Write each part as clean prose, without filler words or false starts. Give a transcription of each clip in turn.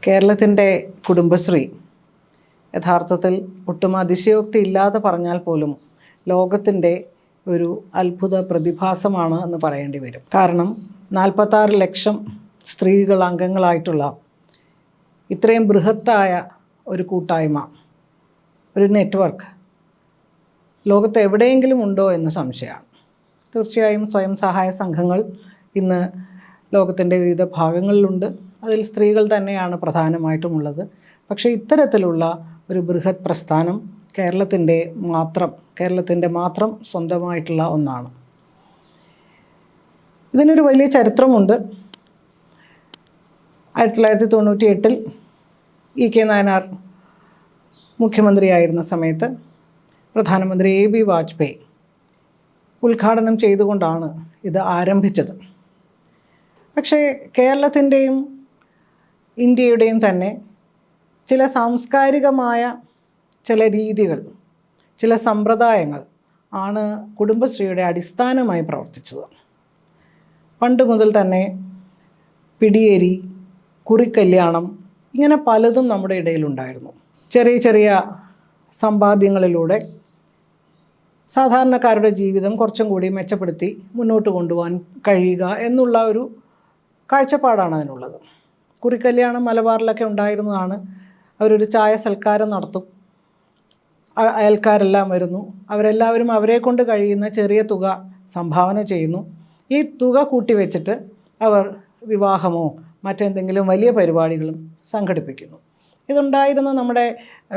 കേരളത്തിൻ്റെ കുടുംബശ്രീ യഥാർത്ഥത്തിൽ ഒട്ടും അതിശയോക്തി ഇല്ലാതെ പറഞ്ഞാൽ പോലും ലോകത്തിൻ്റെ ഒരു അത്ഭുത പ്രതിഭാസമാണ് എന്ന് പറയേണ്ടി വരും. കാരണം 46 ലക്ഷം സ്ത്രീകൾ അംഗങ്ങളായിട്ടുള്ള ഇത്രയും ബൃഹത്തായ ഒരു കൂട്ടായ്മ, ഒരു നെറ്റ്വർക്ക് ലോകത്ത് എവിടെയെങ്കിലും ഉണ്ടോ എന്ന് സംശയമാണ്. തീർച്ചയായും സ്വയം സഹായ സംഘങ്ങൾ ഇന്ന് ലോകത്തിൻ്റെ വിവിധ ഭാഗങ്ങളിലുണ്ട്. അതിൽ സ്ത്രീകൾ തന്നെയാണ് പ്രധാനമായിട്ടുമുള്ളത്. പക്ഷേ ഇത്തരത്തിലുള്ള ഒരു ബൃഹത് പ്രസ്ഥാനം കേരളത്തിൻ്റെ മാത്രം സ്വന്തമായിട്ടുള്ള ഒന്നാണ്. ഇതിനൊരു വലിയ ചരിത്രമുണ്ട്. 1998 EK നായനാർ മുഖ്യമന്ത്രിയായിരുന്ന സമയത്ത് പ്രധാനമന്ത്രി AB വാജ്പേയി ഉദ്ഘാടനം ചെയ്തുകൊണ്ടാണ് ഇത് ആരംഭിച്ചത്. പക്ഷേ കേരളത്തിൻ്റെയും ഇന്ത്യയുടെയും തന്നെ ചില സാംസ്കാരികമായ ചില രീതികൾ, ചില സമ്പ്രദായങ്ങൾ ആണ് കുടുംബശ്രീയുടെ അടിസ്ഥാനമായി പ്രവർത്തിച്ചത്. പണ്ട് മുതൽ തന്നെ പിടിയേരി, കുറിക്കല്യാണം, ഇങ്ങനെ പലതും നമ്മുടെ ഇടയിലുണ്ടായിരുന്നു. ചെറിയ ചെറിയ സമ്പാദ്യങ്ങളിലൂടെ സാധാരണക്കാരുടെ ജീവിതം കുറച്ചും കൂടി മെച്ചപ്പെടുത്തി മുന്നോട്ട് കൊണ്ടുപോകാൻ കഴിയുക എന്നുള്ള ഒരു കാഴ്ചപ്പാടാണ് അതിനുള്ളത്. കുറിക്കല്യാണം മലബാറിലൊക്കെ ഉണ്ടായിരുന്നതാണ്. അവരൊരു ചായ സൽക്കാരം നടത്തും, അയൽക്കാരെല്ലാം വരുന്നു, അവരെല്ലാവരും അവരെ കൊണ്ട് കഴിയുന്ന ചെറിയ തുക സംഭാവന ചെയ്യുന്നു. ഈ തുക കൂട്ടിവെച്ചിട്ട് അവർ വിവാഹമോ മറ്റെന്തെങ്കിലും വലിയ പരിപാടികളും സംഘടിപ്പിക്കുന്നു. ഇതുണ്ടായിരുന്ന നമ്മുടെ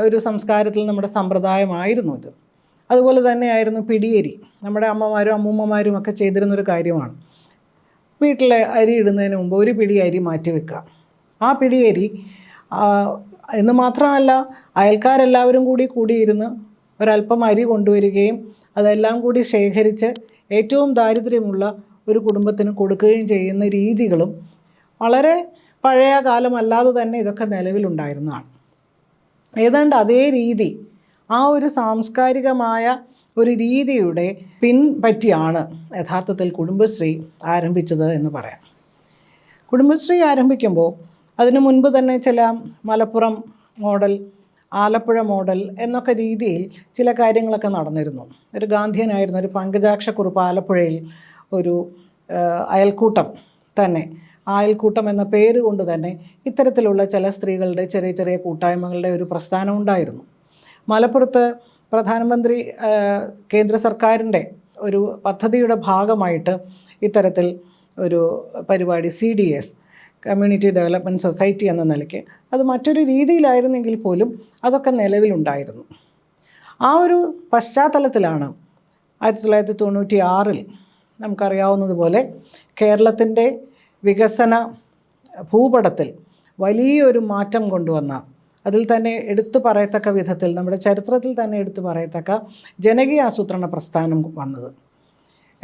ഒരു സംസ്കാരത്തിൽ, നമ്മുടെ സമ്പ്രദായമായിരുന്നു ഇത്. അതുപോലെ തന്നെയായിരുന്നു പിടിയേരി. നമ്മുടെ അമ്മമാരും അമ്മൂമ്മമാരും ഒക്കെ ചെയ്തിരുന്നൊരു കാര്യമാണ്. വീട്ടിലെ അരി ഇടുന്നതിന് മുമ്പ് ഒരു പിടി അരി മാറ്റി വെക്കുക. ആ പിടിയേരി എന്ന് മാത്രമല്ല, അയൽക്കാരെല്ലാവരും കൂടിയിരുന്ന് ഒരല്പം അരി കൊണ്ടുവരികയും അതെല്ലാം കൂടി ശേഖരിച്ച് ഏറ്റവും ദാരിദ്ര്യമുള്ള ഒരു കുടുംബത്തിന് കൊടുക്കുകയും ചെയ്യുന്ന രീതികളും വളരെ പഴയ കാലമല്ലാതെ തന്നെ ഇതൊക്കെ നിലവിലുണ്ടായിരുന്നതാണ്. ഏതാണ്ട് അതേ രീതി, ആ ഒരു സാംസ്കാരികമായ ഒരു രീതിയുടെ പിൻപറ്റിയാണ് യഥാർത്ഥത്തിൽ കുടുംബശ്രീ ആരംഭിച്ചത് എന്ന് പറയാം. കുടുംബശ്രീ ആരംഭിക്കുമ്പോൾ അതിനു മുൻപ് തന്നെ ചില മലപ്പുറം മോഡൽ, ആലപ്പുഴ മോഡൽ എന്നൊക്കെ രീതിയിൽ ചില കാര്യങ്ങളൊക്കെ നടന്നിരുന്നു. ഒരു ഗാന്ധിയനായിരുന്ന ഒരു പങ്കജാക്ഷക്കുറുപ്പ് ആലപ്പുഴയിൽ ഒരു അയൽക്കൂട്ടം തന്നെ, അയൽക്കൂട്ടം എന്ന പേര് കൊണ്ട് തന്നെ ഇത്തരത്തിലുള്ള ചില സ്ത്രീകളുടെ ചെറിയ ചെറിയ കൂട്ടായ്മകളുടെ ഒരു പ്രസ്ഥാനം ഉണ്ടായിരുന്നു. മലപ്പുറത്ത് പ്രധാനമന്ത്രി കേന്ദ്ര സർക്കാരിൻ്റെ ഒരു പദ്ധതിയുടെ ഭാഗമായിട്ട് ഇത്തരത്തിൽ ഒരു പരിപാടി CDS, കമ്മ്യൂണിറ്റി ഡെവലപ്മെൻറ്റ് സൊസൈറ്റി എന്ന നിലയ്ക്ക്, അത് മറ്റൊരു രീതിയിലായിരുന്നെങ്കിൽ പോലും അതൊക്കെ നിലവിലുണ്ടായിരുന്നു. ആ ഒരു പശ്ചാത്തലത്തിലാണ് 1996 നമുക്കറിയാവുന്നതുപോലെ കേരളത്തിൻ്റെ വികസന ഭൂപടത്തിൽ വലിയൊരു മാറ്റം കൊണ്ടുവന്ന, അതിൽ തന്നെ എടുത്തു പറയത്തക്ക വിധത്തിൽ, നമ്മുടെ ചരിത്രത്തിൽ തന്നെ എടുത്തു പറയത്തക്ക ജനകീയ ആസൂത്രണ പ്രസ്ഥാനം വന്നത്.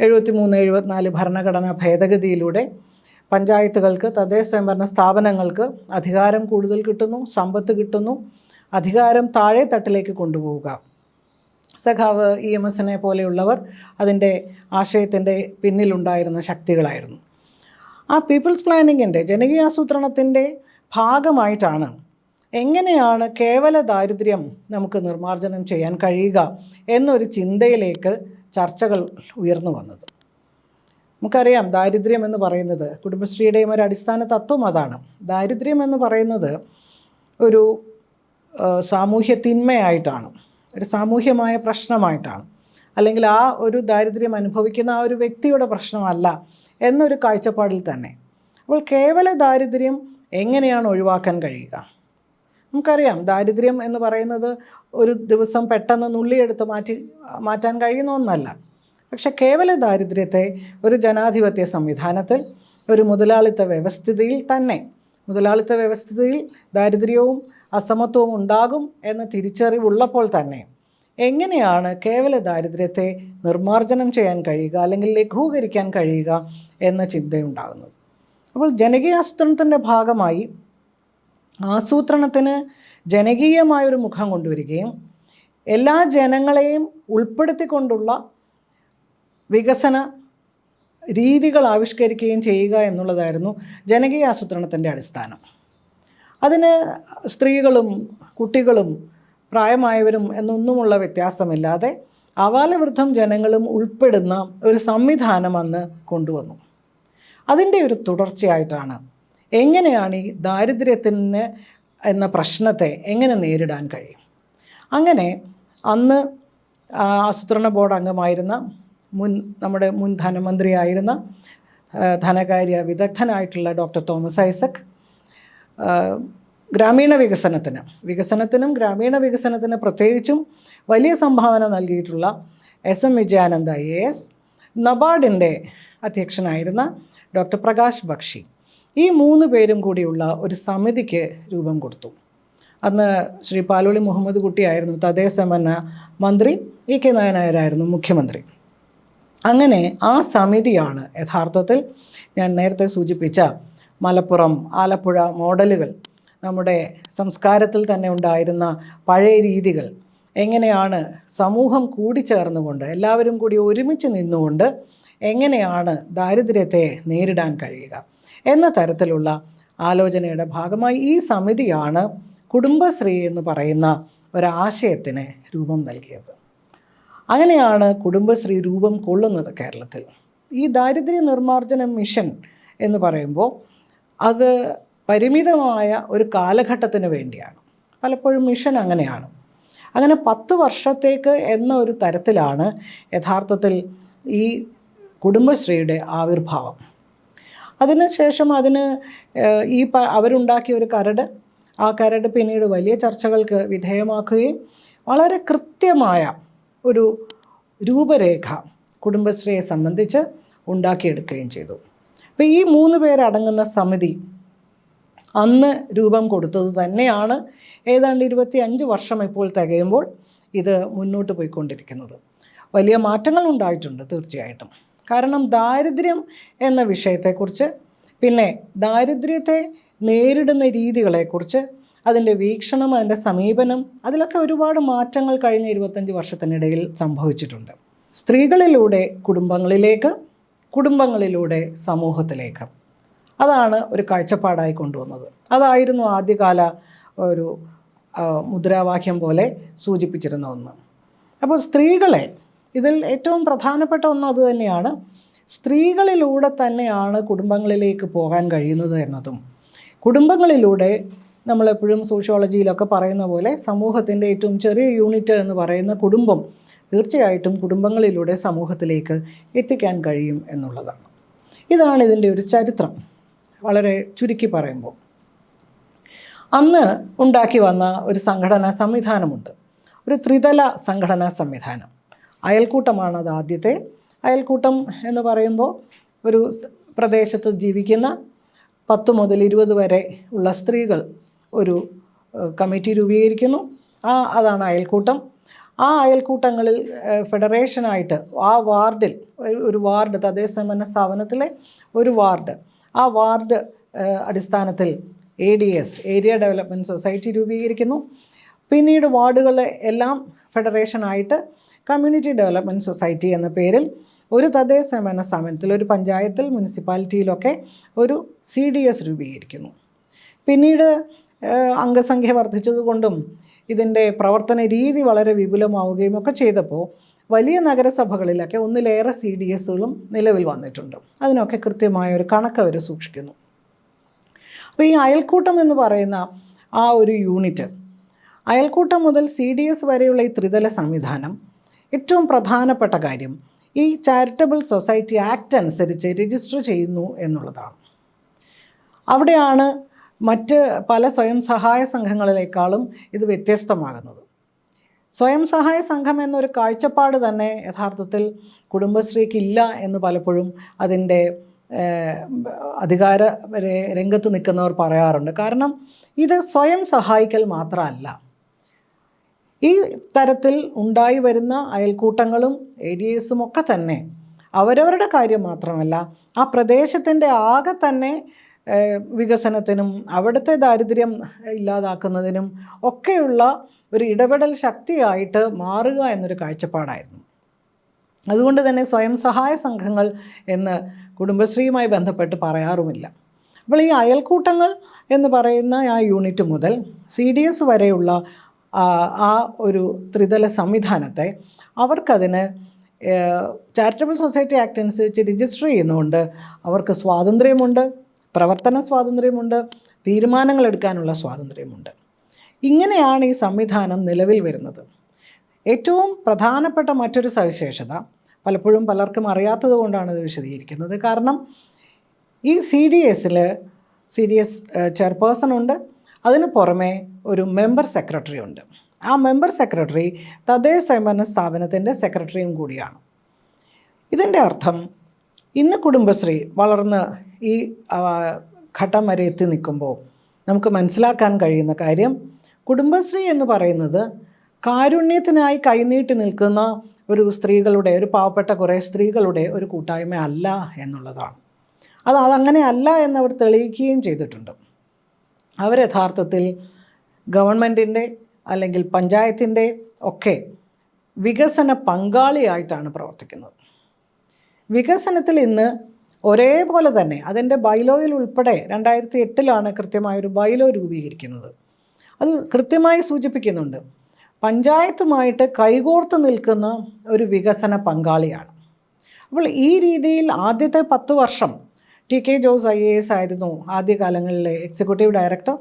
73-74 ഭരണഘടനാ ഭേദഗതിയിലൂടെ പഞ്ചായത്തുകൾക്ക്, തദ്ദേശ സ്വയംഭരണ സ്ഥാപനങ്ങൾക്ക് അധികാരം കൂടുതൽ കിട്ടുന്നു, സമ്പത്ത് കിട്ടുന്നു, അധികാരം താഴെ തട്ടിലേക്ക് കൊണ്ടുപോവുക. സഖാവ് EMS പോലെയുള്ളവർ അതിൻ്റെ ആശയത്തിൻ്റെ പിന്നിലുണ്ടായിരുന്ന ശക്തികളായിരുന്നു. ആ പീപ്പിൾസ് പ്ലാനിങ്ങിൻ്റെ, ജനകീയ ആസൂത്രണത്തിൻ്റെ ഭാഗമായിട്ടാണ് എങ്ങനെയാണ് കേവല ദാരിദ്ര്യം നമുക്ക് നിർമ്മാർജ്ജനം ചെയ്യാൻ കഴിയുക എന്നൊരു ചിന്തയിലേക്ക് ചർച്ചകൾ ഉയർന്നു വന്നത്. നമുക്കറിയാം, ദാരിദ്ര്യം എന്ന് പറയുന്നത് കുടുംബശ്രീയുടെയും ഒരു അടിസ്ഥാന തത്വം അതാണ്. ദാരിദ്ര്യം എന്ന് പറയുന്നത് ഒരു സാമൂഹ്യ തിന്മയായിട്ടാണ്, ഒരു സാമൂഹ്യമായ പ്രശ്നമായിട്ടാണ്, അല്ലെങ്കിൽ ആ ഒരു ദാരിദ്ര്യം അനുഭവിക്കുന്ന ആ ഒരു വ്യക്തിയുടെ പ്രശ്നമല്ല എന്നൊരു കാഴ്ചപ്പാടിൽ തന്നെ. അപ്പോൾ കേവല ദാരിദ്ര്യം എങ്ങനെയാണ് ഒഴിവാക്കാൻ കഴിയുക? നമുക്കറിയാം, ദാരിദ്ര്യം എന്ന് പറയുന്നത് ഒരു ദിവസം പെട്ടെന്ന് നുള്ളിയെടുത്ത് മാറ്റാൻ കഴിയുന്ന ഒന്നല്ല. പക്ഷെ കേവല ദാരിദ്ര്യത്തെ ഒരു ജനാധിപത്യ സംവിധാനത്തിൽ, ഒരു മുതലാളിത്ത വ്യവസ്ഥിതിയിൽ തന്നെ, മുതലാളിത്ത വ്യവസ്ഥിതിയിൽ ദാരിദ്ര്യവും അസമത്വവും ഉണ്ടാകും എന്ന തിരിച്ചറിവുള്ളപ്പോൾ തന്നെ എങ്ങനെയാണ് കേവല ദാരിദ്ര്യത്തെ നിർമ്മാർജ്ജനം ചെയ്യാൻ കഴിയുക, അല്ലെങ്കിൽ ലഘൂകരിക്കാൻ കഴിയുക എന്ന ചിന്തയുണ്ടാകുന്നത്. അപ്പോൾ ജനകീയ ആസൂത്രണത്തിൻ്റെ ഭാഗമായി ആസൂത്രണത്തിന് ജനകീയമായൊരു മുഖം കൊണ്ടുവരികയും എല്ലാ ജനങ്ങളെയും ഉൾപ്പെടുത്തിക്കൊണ്ടുള്ള വികസന രീതികൾ ആവിഷ്കരിക്കുകയും ചെയ്യുക എന്നുള്ളതായിരുന്നു ജനകീയ ആസൂത്രണത്തിൻ്റെ അടിസ്ഥാനം. അതിന് സ്ത്രീകളും കുട്ടികളും പ്രായമായവരും എന്നൊന്നുമുള്ള വ്യത്യാസമില്ലാതെ ആബാലവൃദ്ധം ജനങ്ങളും ഉൾപ്പെടുന്ന ഒരു സംവിധാനം അന്ന് കൊണ്ടുവന്നു. അതിൻ്റെ ഒരു തുടർച്ചയായിട്ടാണ് എങ്ങനെയാണ് ഈ ദാരിദ്ര്യത്തിന് എന്ന പ്രശ്നത്തെ എങ്ങനെ നേരിടാൻ കഴിയും. അങ്ങനെ അന്ന് ആസൂത്രണ ബോർഡ് അംഗമായിരുന്ന നമ്മുടെ മുൻ ധനമന്ത്രിയായിരുന്ന ധനകാര്യ വിദഗ്ധനായിട്ടുള്ള ഡോക്ടർ തോമസ് ഐസക് ഗ്രാമീണ വികസനത്തിനും ഗ്രാമീണ വികസനത്തിന് പ്രത്യേകിച്ചും വലിയ സംഭാവന നൽകിയിട്ടുള്ള SM വിജയാനന്ദ IAS, നബാർഡിൻ്റെ അധ്യക്ഷനായിരുന്ന ഡോക്ടർ പ്രകാശ് ബക്ഷി, ഈ 3 പേരും കൂടിയുള്ള ഒരു സമിതിക്ക് രൂപം കൊടുത്തു. അന്ന് ശ്രീ പാലോളി മുഹമ്മദ് കുട്ടിയായിരുന്നു തദ്ദേശഭരണ മന്ത്രി, EK നായനായിരുന്നു മുഖ്യമന്ത്രി. അങ്ങനെ ആ സമിതിയാണ് യഥാർത്ഥത്തിൽ ഞാൻ നേരത്തെ സൂചിപ്പിച്ച മലപ്പുറം, ആലപ്പുഴ മോഡലുകൾ, നമ്മുടെ സംസ്കാരത്തിൽ തന്നെ ഉണ്ടായിരുന്ന പഴയ രീതികൾ എങ്ങനെയാണ് സമൂഹം കൂടിച്ചേർന്നുകൊണ്ട് എല്ലാവരും കൂടി ഒരുമിച്ച് നിന്നുകൊണ്ട് എങ്ങനെയാണ് ദാരിദ്ര്യത്തെ നേരിടാൻ കഴിയുക എന്ന തരത്തിലുള്ള ആലോചനയുടെ ഭാഗമായി ഈ സമിതിയാണ് കുടുംബശ്രീ എന്ന് പറയുന്ന ഒരാശയത്തിന് രൂപം നൽകിയത്. അങ്ങനെയാണ് കുടുംബശ്രീ രൂപം കൊള്ളുന്നത് കേരളത്തിൽ. ഈ ദാരിദ്ര്യ നിർമ്മാർജ്ജന മിഷൻ എന്ന് പറയുമ്പോൾ അത് പരിമിതമായ ഒരു കാലഘട്ടത്തിന് വേണ്ടിയാണ്. പലപ്പോഴും മിഷൻ അങ്ങനെയാണ്. അങ്ങനെ 10 വർഷത്തേക്ക് എന്ന ഒരു തരത്തിലാണ് യഥാർത്ഥത്തിൽ ഈ കുടുംബശ്രീയുടെ ആവിർഭാവം. അതിനുശേഷം അവരുണ്ടാക്കിയ ഒരു കരട്, ആ കരട് പിന്നീട് വലിയ ചർച്ചകൾക്ക് വിധേയമാക്കുകയും വളരെ കൃത്യമായ ഒരു രൂപരേഖ കുടുംബശ്രീയെ സംബന്ധിച്ച് ഉണ്ടാക്കിയെടുക്കുകയും ചെയ്തു. അപ്പോൾ ഈ 3 പേരടങ്ങുന്ന സമിതി അന്ന് രൂപം കൊടുത്തത് തന്നെയാണ് ഏതാണ്ട് 25 വർഷം ഇപ്പോൾ തികയുമ്പോൾ ഇത് മുന്നോട്ട് പോയിക്കൊണ്ടിരിക്കുന്നത്. വലിയ മാറ്റങ്ങൾ ഉണ്ടായിട്ടുണ്ട് തീർച്ചയായിട്ടും. കാരണം ദാരിദ്ര്യം എന്ന വിഷയത്തെക്കുറിച്ച്, പിന്നെ ദാരിദ്ര്യത്തെ നേരിടുന്ന രീതികളെക്കുറിച്ച്, അതിൻ്റെ വീക്ഷണം, അതിൻ്റെ സമീപനം, അതിലൊക്കെ ഒരുപാട് മാറ്റങ്ങൾ കഴിഞ്ഞ 25 വർഷത്തിനിടയിൽ സംഭവിച്ചിട്ടുണ്ട്. സ്ത്രീകളിലൂടെ കുടുംബങ്ങളിലേക്ക്, കുടുംബങ്ങളിലൂടെ സമൂഹത്തിലേക്ക്, അതാണ് ഒരു കാഴ്ചപ്പാടായി കൊണ്ടുവന്നത്. അതായിരുന്നു ആദ്യകാല ഒരു മുദ്രാവാക്യം പോലെ സൂചിപ്പിച്ചിരുന്ന ഒന്ന്. അപ്പോൾ സ്ത്രീകളെ, ഇതിൽ ഏറ്റവും പ്രധാനപ്പെട്ട ഒന്ന് അതുതന്നെയാണ്. സ്ത്രീകളിലൂടെ തന്നെയാണ് കുടുംബങ്ങളിലേക്ക് പോകാൻ കഴിയുന്നത് എന്നതും, കുടുംബങ്ങളിലൂടെ നമ്മളെപ്പോഴും സോഷ്യോളജിയിലൊക്കെ പറയുന്ന പോലെ സമൂഹത്തിൻ്റെ ഏറ്റവും ചെറിയ യൂണിറ്റ് എന്ന് പറയുന്ന കുടുംബം തീർച്ചയായിട്ടും കുടുംബങ്ങളിലൂടെ സമൂഹത്തിലേക്ക് എത്തിക്കാൻ കഴിയും എന്നുള്ളതാണ്. ഇതാണ് ഇതിൻ്റെ ഒരു ചരിത്രം വളരെ ചുരുക്കി പറയുമ്പോൾ. അന്ന് ഉണ്ടാക്കി വന്ന ഒരു സംഘടനാ സംവിധാനമുണ്ട്, ഒരു ത്രിതല സംഘടനാ സംവിധാനം. അയൽക്കൂട്ടമാണ് അത് ആദ്യത്തെ. അയൽക്കൂട്ടം എന്ന് പറയുമ്പോൾ ഒരു പ്രദേശത്ത് ജീവിക്കുന്ന 10 മുതൽ 20 വരെ ഉള്ള സ്ത്രീകൾ ഒരു കമ്മിറ്റി രൂപീകരിക്കുന്നു. അതാണ് അയൽക്കൂട്ടം. ആ അയൽക്കൂട്ടങ്ങളിൽ ഫെഡറേഷനായിട്ട് ആ വാർഡിൽ ഒരു വാർഡ്, തദ്ദേശഭരണ സ്ഥാപനത്തിലെ ഒരു വാർഡ്, ആ വാർഡ് അടിസ്ഥാനത്തിൽ ADS, ഏരിയ ഡെവലപ്മെൻറ്റ് സൊസൈറ്റി രൂപീകരിക്കുന്നു. പിന്നീട് വാർഡുകളെ എല്ലാം ഫെഡറേഷനായിട്ട് കമ്മ്യൂണിറ്റി ഡെവലപ്മെൻറ്റ് സൊസൈറ്റി എന്ന പേരിൽ ഒരു തദ്ദേശഭരണ സ്ഥാപനത്തിൽ, ഒരു പഞ്ചായത്തിൽ, മുനിസിപ്പാലിറ്റിയിലൊക്കെ ഒരു CDS രൂപീകരിക്കുന്നു. പിന്നീട് അംഗസംഖ്യ വർദ്ധിച്ചതുകൊണ്ടും ഇതിൻ്റെ പ്രവർത്തന രീതി വളരെ വിപുലമാവുകയും ഒക്കെ ചെയ്തപ്പോൾ വലിയ നഗരസഭകളിലൊക്കെ ഒന്നിലേറെ CDSകളും നിലവിൽ വന്നിട്ടുണ്ട്. അതിനൊക്കെ കൃത്യമായ ഒരു കണക്ക് അവർ സൂക്ഷിക്കുന്നു. അപ്പോൾ ഈ അയൽക്കൂട്ടം എന്ന് പറയുന്ന ആ ഒരു യൂണിറ്റ്, അയൽക്കൂട്ടം മുതൽ CDS വരെയുള്ള ഈ ത്രിതല സംവിധാനം, ഏറ്റവും പ്രധാനപ്പെട്ട കാര്യം ഈ ചാരിറ്റബിൾ സൊസൈറ്റി ആക്ട് അനുസരിച്ച് രജിസ്റ്റർ ചെയ്യുന്നു എന്നുള്ളതാണ്. അവിടെയാണ് മറ്റ് പല സ്വയം സഹായ സംഘങ്ങളിലേക്കാളും ഇത് വ്യത്യസ്തമാകുന്നത്. സ്വയം സഹായ സംഘം എന്നൊരു കാഴ്ചപ്പാട് തന്നെ യഥാർത്ഥത്തിൽ കുടുംബശ്രീക്കില്ല എന്ന് പലപ്പോഴും അതിൻ്റെ അധികാര രംഗത്ത് നിൽക്കുന്നവർ പറയാറുണ്ട്. കാരണം ഇത് സ്വയം സഹായിക്കൽ മാത്രമല്ല, ഈ തരത്തിൽ ഉണ്ടായി വരുന്ന അയൽക്കൂട്ടങ്ങളും ADSും ഒക്കെ തന്നെ അവരവരുടെ കാര്യം മാത്രമല്ല, ആ പ്രദേശത്തിൻ്റെ ആകെ തന്നെ വികസനത്തിനും അവിടുത്തെ ദാരിദ്ര്യം ഇല്ലാതാക്കുന്നതിനും ഒക്കെയുള്ള ഒരു ഇടപെടൽ ശക്തിയായിട്ട് മാറുക എന്നൊരു കാഴ്ചപ്പാടായിരുന്നു. അതുകൊണ്ട് തന്നെ സ്വയം സഹായ സംഘങ്ങൾ എന്ന് കുടുംബശ്രീയുമായി ബന്ധപ്പെട്ട് പറയാറുമില്ല. അപ്പോൾ ഈ അയൽക്കൂട്ടങ്ങൾ എന്ന് പറയുന്ന ആ യൂണിറ്റ് മുതൽ CDS വരെയുള്ള ആ ഒരു ത്രിതല സംവിധാനത്തെ അവർക്കതിന് ചാരിറ്റബിൾ സൊസൈറ്റി ആക്ട് അനുസരിച്ച് രജിസ്റ്റർ ചെയ്യുന്നതുകൊണ്ട് അവർക്ക് സ്വാതന്ത്ര്യമുണ്ട്, പ്രവർത്തന സ്വാതന്ത്ര്യമുണ്ട്, തീരുമാനങ്ങൾ എടുക്കാനുള്ള സ്വാതന്ത്ര്യമുണ്ട്. ഇങ്ങനെയാണ് ഈ സംവിധാനം നിലവിൽ വരുന്നത്. ഏറ്റവും പ്രധാനപ്പെട്ട മറ്റൊരു സവിശേഷത പലപ്പോഴും പലർക്കും അറിയാത്തത് കൊണ്ടാണ് ഇത് വിശദീകരിക്കുന്നത്. കാരണം ഈ CDS ചെയർപേഴ്സൺ ഉണ്ട്, അതിന് പുറമെ ഒരു മെമ്പർ സെക്രട്ടറി ഉണ്ട്. ആ മെമ്പർ സെക്രട്ടറി തദ്ദേശ സ്വയംഭരണ സ്ഥാപനത്തിൻ്റെ സെക്രട്ടറിയും കൂടിയാണ്. ഇതിൻ്റെ അർത്ഥം ഇന്ന് കുടുംബശ്രീ വളർന്ന് ഈ ഘട്ടം വരെ എത്തി നിൽക്കുമ്പോൾ നമുക്ക് മനസ്സിലാക്കാൻ കഴിയുന്ന കാര്യം, കുടുംബശ്രീ എന്ന് പറയുന്നത് കാരുണ്യത്തിനായി കൈനീട്ടി നിൽക്കുന്ന ഒരു പാവപ്പെട്ട കുറേ സ്ത്രീകളുടെ ഒരു കൂട്ടായ്മ അല്ല എന്നുള്ളതാണ്. അതങ്ങനെ അല്ല എന്നവർ തെളിയിക്കുകയും ചെയ്തിട്ടുണ്ട്. അവർ യഥാർത്ഥത്തിൽ ഗവൺമെൻറ്റിൻ്റെ അല്ലെങ്കിൽ പഞ്ചായത്തിൻ്റെ ഒക്കെ വികസന പങ്കാളിയായിട്ടാണ് പ്രവർത്തിക്കുന്നത്. വികസനത്തിൽ ഇന്ന് ഒരേപോലെ തന്നെ അതിൻ്റെ ബൈലോയിൽ ഉൾപ്പെടെ 2008 കൃത്യമായൊരു ബൈലോ രൂപീകരിക്കുന്നത്. അത് കൃത്യമായി സൂചിപ്പിക്കുന്നുണ്ട്, പഞ്ചായത്തുമായിട്ട് കൈകോർത്ത് നിൽക്കുന്ന ഒരു വികസന പങ്കാളിയാണ്. അപ്പോൾ ഈ രീതിയിൽ ആദ്യത്തെ 10 വർഷം TK ജോസ് IAS ആയിരുന്നു ആദ്യകാലങ്ങളിലെ എക്സിക്യൂട്ടീവ് ഡയറക്ടർ.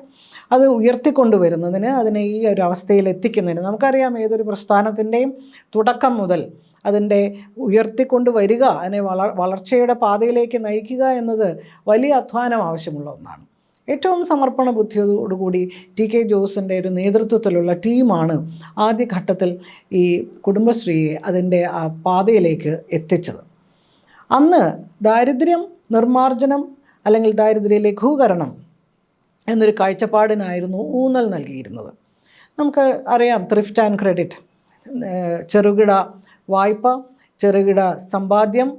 അത് ഉയർത്തിക്കൊണ്ടുവരുന്നതിന്, അതിനെ ഈ ഒരു അവസ്ഥയിൽ എത്തിക്കുന്നതിന്, നമുക്കറിയാം ഏതൊരു പ്രസ്ഥാനത്തിൻ്റെയും തുടക്കം മുതൽ അതിൻ്റെ ഉയർത്തിക്കൊണ്ടുവരിക, അതിനെ വളർച്ചയുടെ പാതയിലേക്ക് നയിക്കുക എന്നത് വലിയ അധ്വാനം ആവശ്യമുള്ള ഒന്നാണ്. ഏറ്റവും സമർപ്പണ ബുദ്ധിയോടുകൂടി TK ജോസിൻ്റെ ഒരു നേതൃത്വത്തിലുള്ള ടീമാണ് ആദ്യഘട്ടത്തിൽ ഈ കുടുംബശ്രീയെ അതിൻ്റെ ആ പാതയിലേക്ക് എത്തിച്ചത്. അന്ന് ദാരിദ്ര്യം നിർമ്മാർജ്ജനം അല്ലെങ്കിൽ ദാരിദ്ര്യ ലഘൂകരണം എന്നൊരു കാഴ്ചപ്പാടിനായിരുന്നു ഊന്നൽ നൽകിയിരുന്നത്. നമുക്ക് അറിയാം, ത്രിഫ്റ്റ് ആൻഡ് ക്രെഡിറ്റ്, ചെറുകിട വായ്പ, ചെറുകിട സമ്പാദ്യം,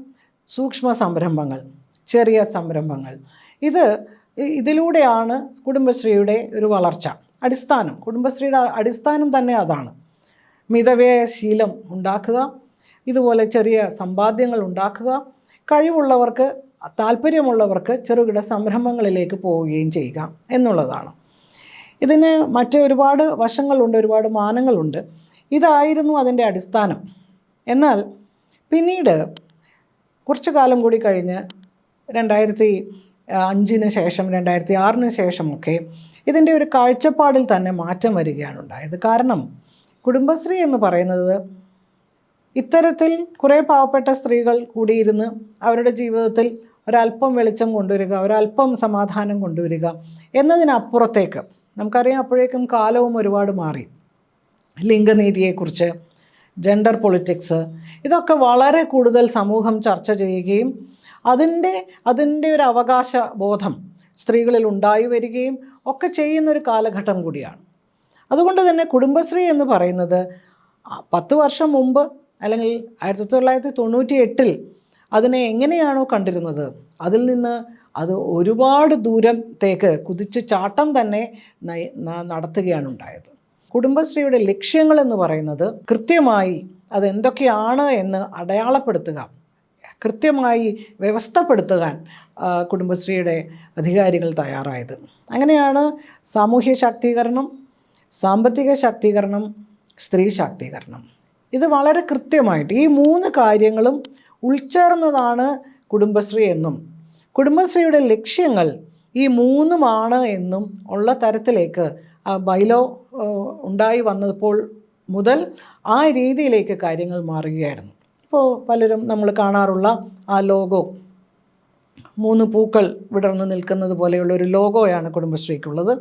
സൂക്ഷ്മ സംരംഭങ്ങൾ, ചെറിയ സംരംഭങ്ങൾ, ഇതിലൂടെയാണ് കുടുംബശ്രീയുടെ ഒരു വളർച്ച. കുടുംബശ്രീയുടെ അടിസ്ഥാനം തന്നെ അതാണ്. മിതവ്യയ ശീലം ഉണ്ടാക്കുക, ഇതുപോലെ ചെറിയ സമ്പാദ്യങ്ങൾ ഉണ്ടാക്കുക, കഴിവുള്ളവർക്ക്, താല്പര്യമുള്ളവർക്ക് ചെറുകിട സംരംഭങ്ങളിലേക്ക് പോവുകയും ചെയ്യുക എന്നുള്ളതാണ്. ഇതിന് ഒരുപാട് വശങ്ങളുണ്ട്, ഒരുപാട് മാനങ്ങളുണ്ട്. ഇതായിരുന്നു അതിൻ്റെ അടിസ്ഥാനം. എന്നാൽ പിന്നീട് കുറച്ചു കാലം കൂടി കഴിഞ്ഞ് 2005 ശേഷം 2006 ശേഷമൊക്കെ ഇതിൻ്റെ ഒരു കാഴ്ചപ്പാടിൽ തന്നെ മാറ്റം വരികയാണ് ഉണ്ടായത്. കാരണം കുടുംബശ്രീ എന്ന് പറയുന്നത് ഇത്തരത്തിൽ കുറേ പാവപ്പെട്ട സ്ത്രീകൾ കൂടിയിരുന്ന് അവരുടെ ജീവിതത്തിൽ ഒരല്പം വെളിച്ചം കൊണ്ടുവരിക, ഒരല്പം സമാധാനം കൊണ്ടുവരിക എന്നതിനപ്പുറത്തേക്ക്, നമുക്കറിയാം അപ്പോഴേക്കും കാലവും ഒരുപാട് മാറി. ലിംഗനീതിയെക്കുറിച്ച്, ജെൻഡർ പൊളിറ്റിക്സ്, ഇതൊക്കെ വളരെ കൂടുതൽ സമൂഹം ചർച്ച ചെയ്യുകയും അതിൻ്റെ ഒരു അവകാശ ബോധം സ്ത്രീകളിൽ ഉണ്ടായി വരികയും ഒക്കെ ചെയ്യുന്നൊരു കാലഘട്ടം കൂടിയാണ്. അതുകൊണ്ട് തന്നെ കുടുംബശ്രീ എന്ന് പറയുന്നത് 10 വർഷം മുമ്പ് അല്ലെങ്കിൽ 1998 അതിനെ എങ്ങനെയാണോ കണ്ടിരുന്നത്, അതിൽ നിന്ന് അത് ഒരുപാട് ദൂരത്തേക്ക് കുതിച്ച് ചാട്ടം തന്നെ നടത്തുകയാണ് ഉണ്ടായത്. കുടുംബശ്രീയുടെ ലക്ഷ്യങ്ങളെന്ന് പറയുന്നത് കൃത്യമായി അതെന്തൊക്കെയാണ് എന്ന് അടയാളപ്പെടുത്തുക, കൃത്യമായി വ്യവസ്ഥപ്പെടുത്തുവാൻ കുടുംബശ്രീയുടെ അധികാരികൾ തയ്യാറായത്. അങ്ങനെയാണ് സാമൂഹ്യ ശാക്തീകരണം, സാമ്പത്തിക ശാക്തീകരണം, സ്ത്രീ ശാക്തീകരണം, ഇത് വളരെ കൃത്യമായിട്ട് ഈ 3 കാര്യങ്ങളും ഉൾച്ചേർന്നതാണ് കുടുംബശ്രീ എന്നും കുടുംബശ്രീയുടെ ലക്ഷ്യങ്ങൾ ഈ 3 എന്നും ഉള്ള തരത്തിലേക്ക് ബൈലോ ഉണ്ടായി വന്നപ്പോൾ മുതൽ ആ രീതിയിലേക്ക് കാര്യങ്ങൾ മാറുകയായിരുന്നു. ഇപ്പോൾ പലരും നമ്മൾ കാണാറുള്ള ആ ലോഗോ, 3 പൂക്കൾ വിടർന്നു നിൽക്കുന്നത് പോലെയുള്ളൊരു ലോഗോയാണ് കുടുംബശ്രീക്കുള്ളത്.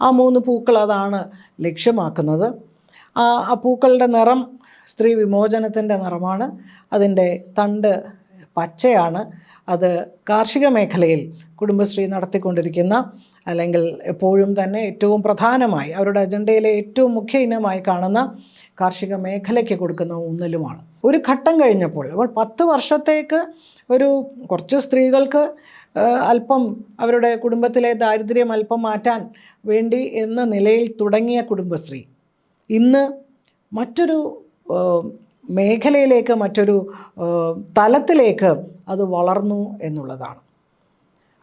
ആ 3 പൂക്കൾ അതാണ് ലക്ഷ്യമാക്കുന്നത്. ആ പൂക്കളുടെ നിറം സ്ത്രീ വിമോചനത്തിൻ്റെ നിറമാണ്. അതിൻ്റെ തണ്ട് പച്ചയാണ്. അത് കാർഷിക മേഖലയിൽ കുടുംബശ്രീ നടത്തിക്കൊണ്ടിരിക്കുന്ന, അല്ലെങ്കിൽ എപ്പോഴും തന്നെ ഏറ്റവും പ്രധാനമായി അവരുടെ അജണ്ടയിലെ ഏറ്റവും മുഖ്യ ഇനമായി കാണുന്ന കാർഷിക മേഖലയ്ക്ക് കൊടുക്കുന്ന ഊന്നലുമാണ്. ഒരു ഘട്ടം കഴിഞ്ഞപ്പോൾ, അപ്പോൾ 10 വർഷത്തേക്ക് കുറച്ച് സ്ത്രീകൾക്ക് അല്പം അവരുടെ കുടുംബത്തിലെ ദാരിദ്ര്യം അല്പം മാറ്റാൻ വേണ്ടി എന്ന നിലയിൽ തുടങ്ങിയ കുടുംബശ്രീ ഇന്ന് മറ്റൊരു മേഖലയിലേക്ക്, മറ്റൊരു തലത്തിലേക്ക് അത് വളർന്നു എന്നുള്ളതാണ്.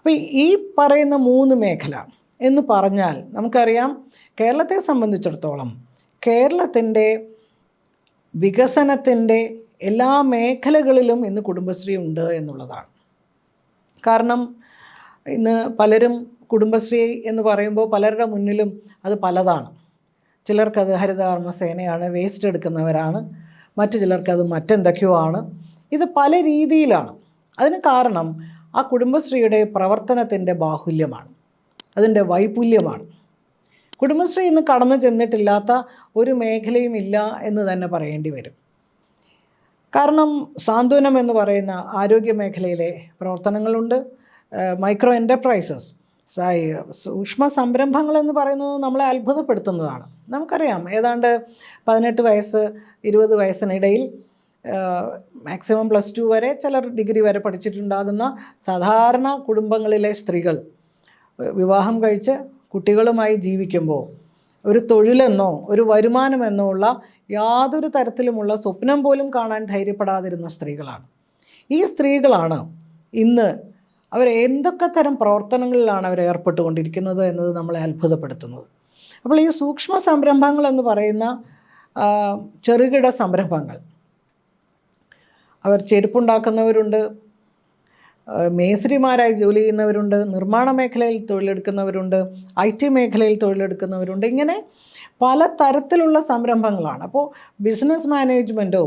അപ്പോൾ ഈ പറയുന്ന 3 മേഖല എന്ന് പറഞ്ഞാൽ നമുക്കറിയാം, കേരളത്തെ സംബന്ധിച്ചിടത്തോളം കേരളത്തിൻ്റെ വികസനത്തിൻ്റെ എല്ലാ മേഖലകളിലും ഇന്ന് കുടുംബശ്രീ ഉണ്ട് എന്നുള്ളതാണ്. കാരണം ഇന്ന് പലരും കുടുംബശ്രീ എന്ന് പറയുമ്പോൾ പലരുടെ മുന്നിലും അത് പലതാണ്. ചിലർക്കത് ഹരിതകർമ്മസേനയാണ്, വേസ്റ്റ് എടുക്കുന്നവരാണ്, മറ്റു ചിലർക്കത് മറ്റെന്തൊക്കെയോ ആണ്. ഇത് പല രീതിയിലാണ്. അതിന് കാരണം ആ കുടുംബശ്രീയുടെ പ്രവർത്തനത്തിൻ്റെ ബാഹുല്യമാണ്, അതിൻ്റെ വൈപുല്യമാണ്. കുടുംബശ്രീ ഇന്ന് കടന്നു ചെന്നിട്ടില്ലാത്ത ഒരു മേഖലയും ഇല്ല എന്ന് തന്നെ പറയേണ്ടി വരും. കാരണം സാന്ത്വനം എന്ന് പറയുന്ന ആരോഗ്യ മേഖലയിലെ പ്രവർത്തനങ്ങളുണ്ട്. മൈക്രോ എൻ്റർപ്രൈസസ്, സൂക്ഷ്മ സംരംഭങ്ങൾ എന്ന് പറയുന്നത് നമ്മളെ അത്ഭുതപ്പെടുത്തുന്നതാണ്. നമുക്കറിയാം, ഏതാണ്ട് 18 വയസ്സ് 20 വയസ്സിനിടയിൽ മാക്സിമം +2 വരെ, ചിലർ ഡിഗ്രി വരെ പഠിച്ചിട്ടുണ്ടാകുന്ന സാധാരണ കുടുംബങ്ങളിലെ സ്ത്രീകൾ വിവാഹം കഴിച്ച് കുട്ടികളുമായി ജീവിക്കുമ്പോൾ ഒരു തൊഴിലെന്നോ ഒരു വരുമാനമെന്നോ ഉള്ള യാതൊരു തരത്തിലുമുള്ള സ്വപ്നം പോലും കാണാൻ ധൈര്യപ്പെടാതിരുന്ന സ്ത്രീകളാണ്. ഈ സ്ത്രീകളാണ് ഇന്ന് അവർ എന്തൊക്കെ തരം പ്രവർത്തനങ്ങളിലാണ് അവർ ഏർപ്പെട്ടുകൊണ്ടിരിക്കുന്നത് എന്നത് നമ്മളെ അത്ഭുതപ്പെടുത്തുന്നത്. അപ്പോൾ ഈ സൂക്ഷ്മ സംരംഭങ്ങൾ എന്ന് പറയുന്ന ചെറുകിട സംരംഭങ്ങൾ, അവർ ചെരുപ്പുണ്ടാക്കുന്നവരുണ്ട്, മേസ്ത്രിമാരായി ജോലി ചെയ്യുന്നവരുണ്ട്, നിർമ്മാണ മേഖലയിൽ തൊഴിലെടുക്കുന്നവരുണ്ട്, IT മേഖലയിൽ തൊഴിലെടുക്കുന്നവരുണ്ട്. ഇങ്ങനെ പല തരത്തിലുള്ള സംരംഭങ്ങളാണ്. അപ്പോൾ ബിസിനസ് മാനേജ്മെൻറ്റോ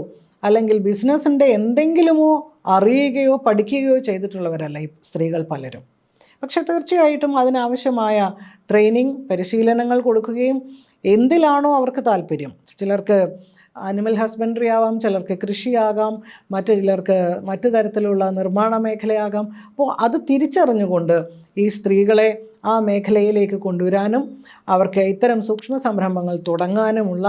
അല്ലെങ്കിൽ ബിസിനസ്സിൻ്റെ എന്തെങ്കിലുമോ അറിയുകയോ പഠിക്കുകയോ ചെയ്തിട്ടുള്ളവരല്ല ഈ സ്ത്രീകൾ പലരും. പക്ഷെ തീർച്ചയായിട്ടും അതിനാവശ്യമായ ട്രെയിനിങ്, പരിശീലനങ്ങൾ കൊടുക്കുകയും എന്തിലാണോ അവർക്ക് താല്പര്യം, ചിലർക്ക് ആനിമൽ ഹസ്ബൻഡറി ആവാം, ചിലർക്ക് കൃഷിയാകാം, മറ്റു ചിലർക്ക് മറ്റു തരത്തിലുള്ള നിർമ്മാണ മേഖലയാകാം. അപ്പോൾ അത് തിരിച്ചറിഞ്ഞുകൊണ്ട് ഈ സ്ത്രീകളെ ആ മേഖലയിലേക്ക് കൊണ്ടുവരാനും അവർക്ക് ഇത്തരം സൂക്ഷ്മ സംരംഭങ്ങൾ തുടങ്ങാനുമുള്ള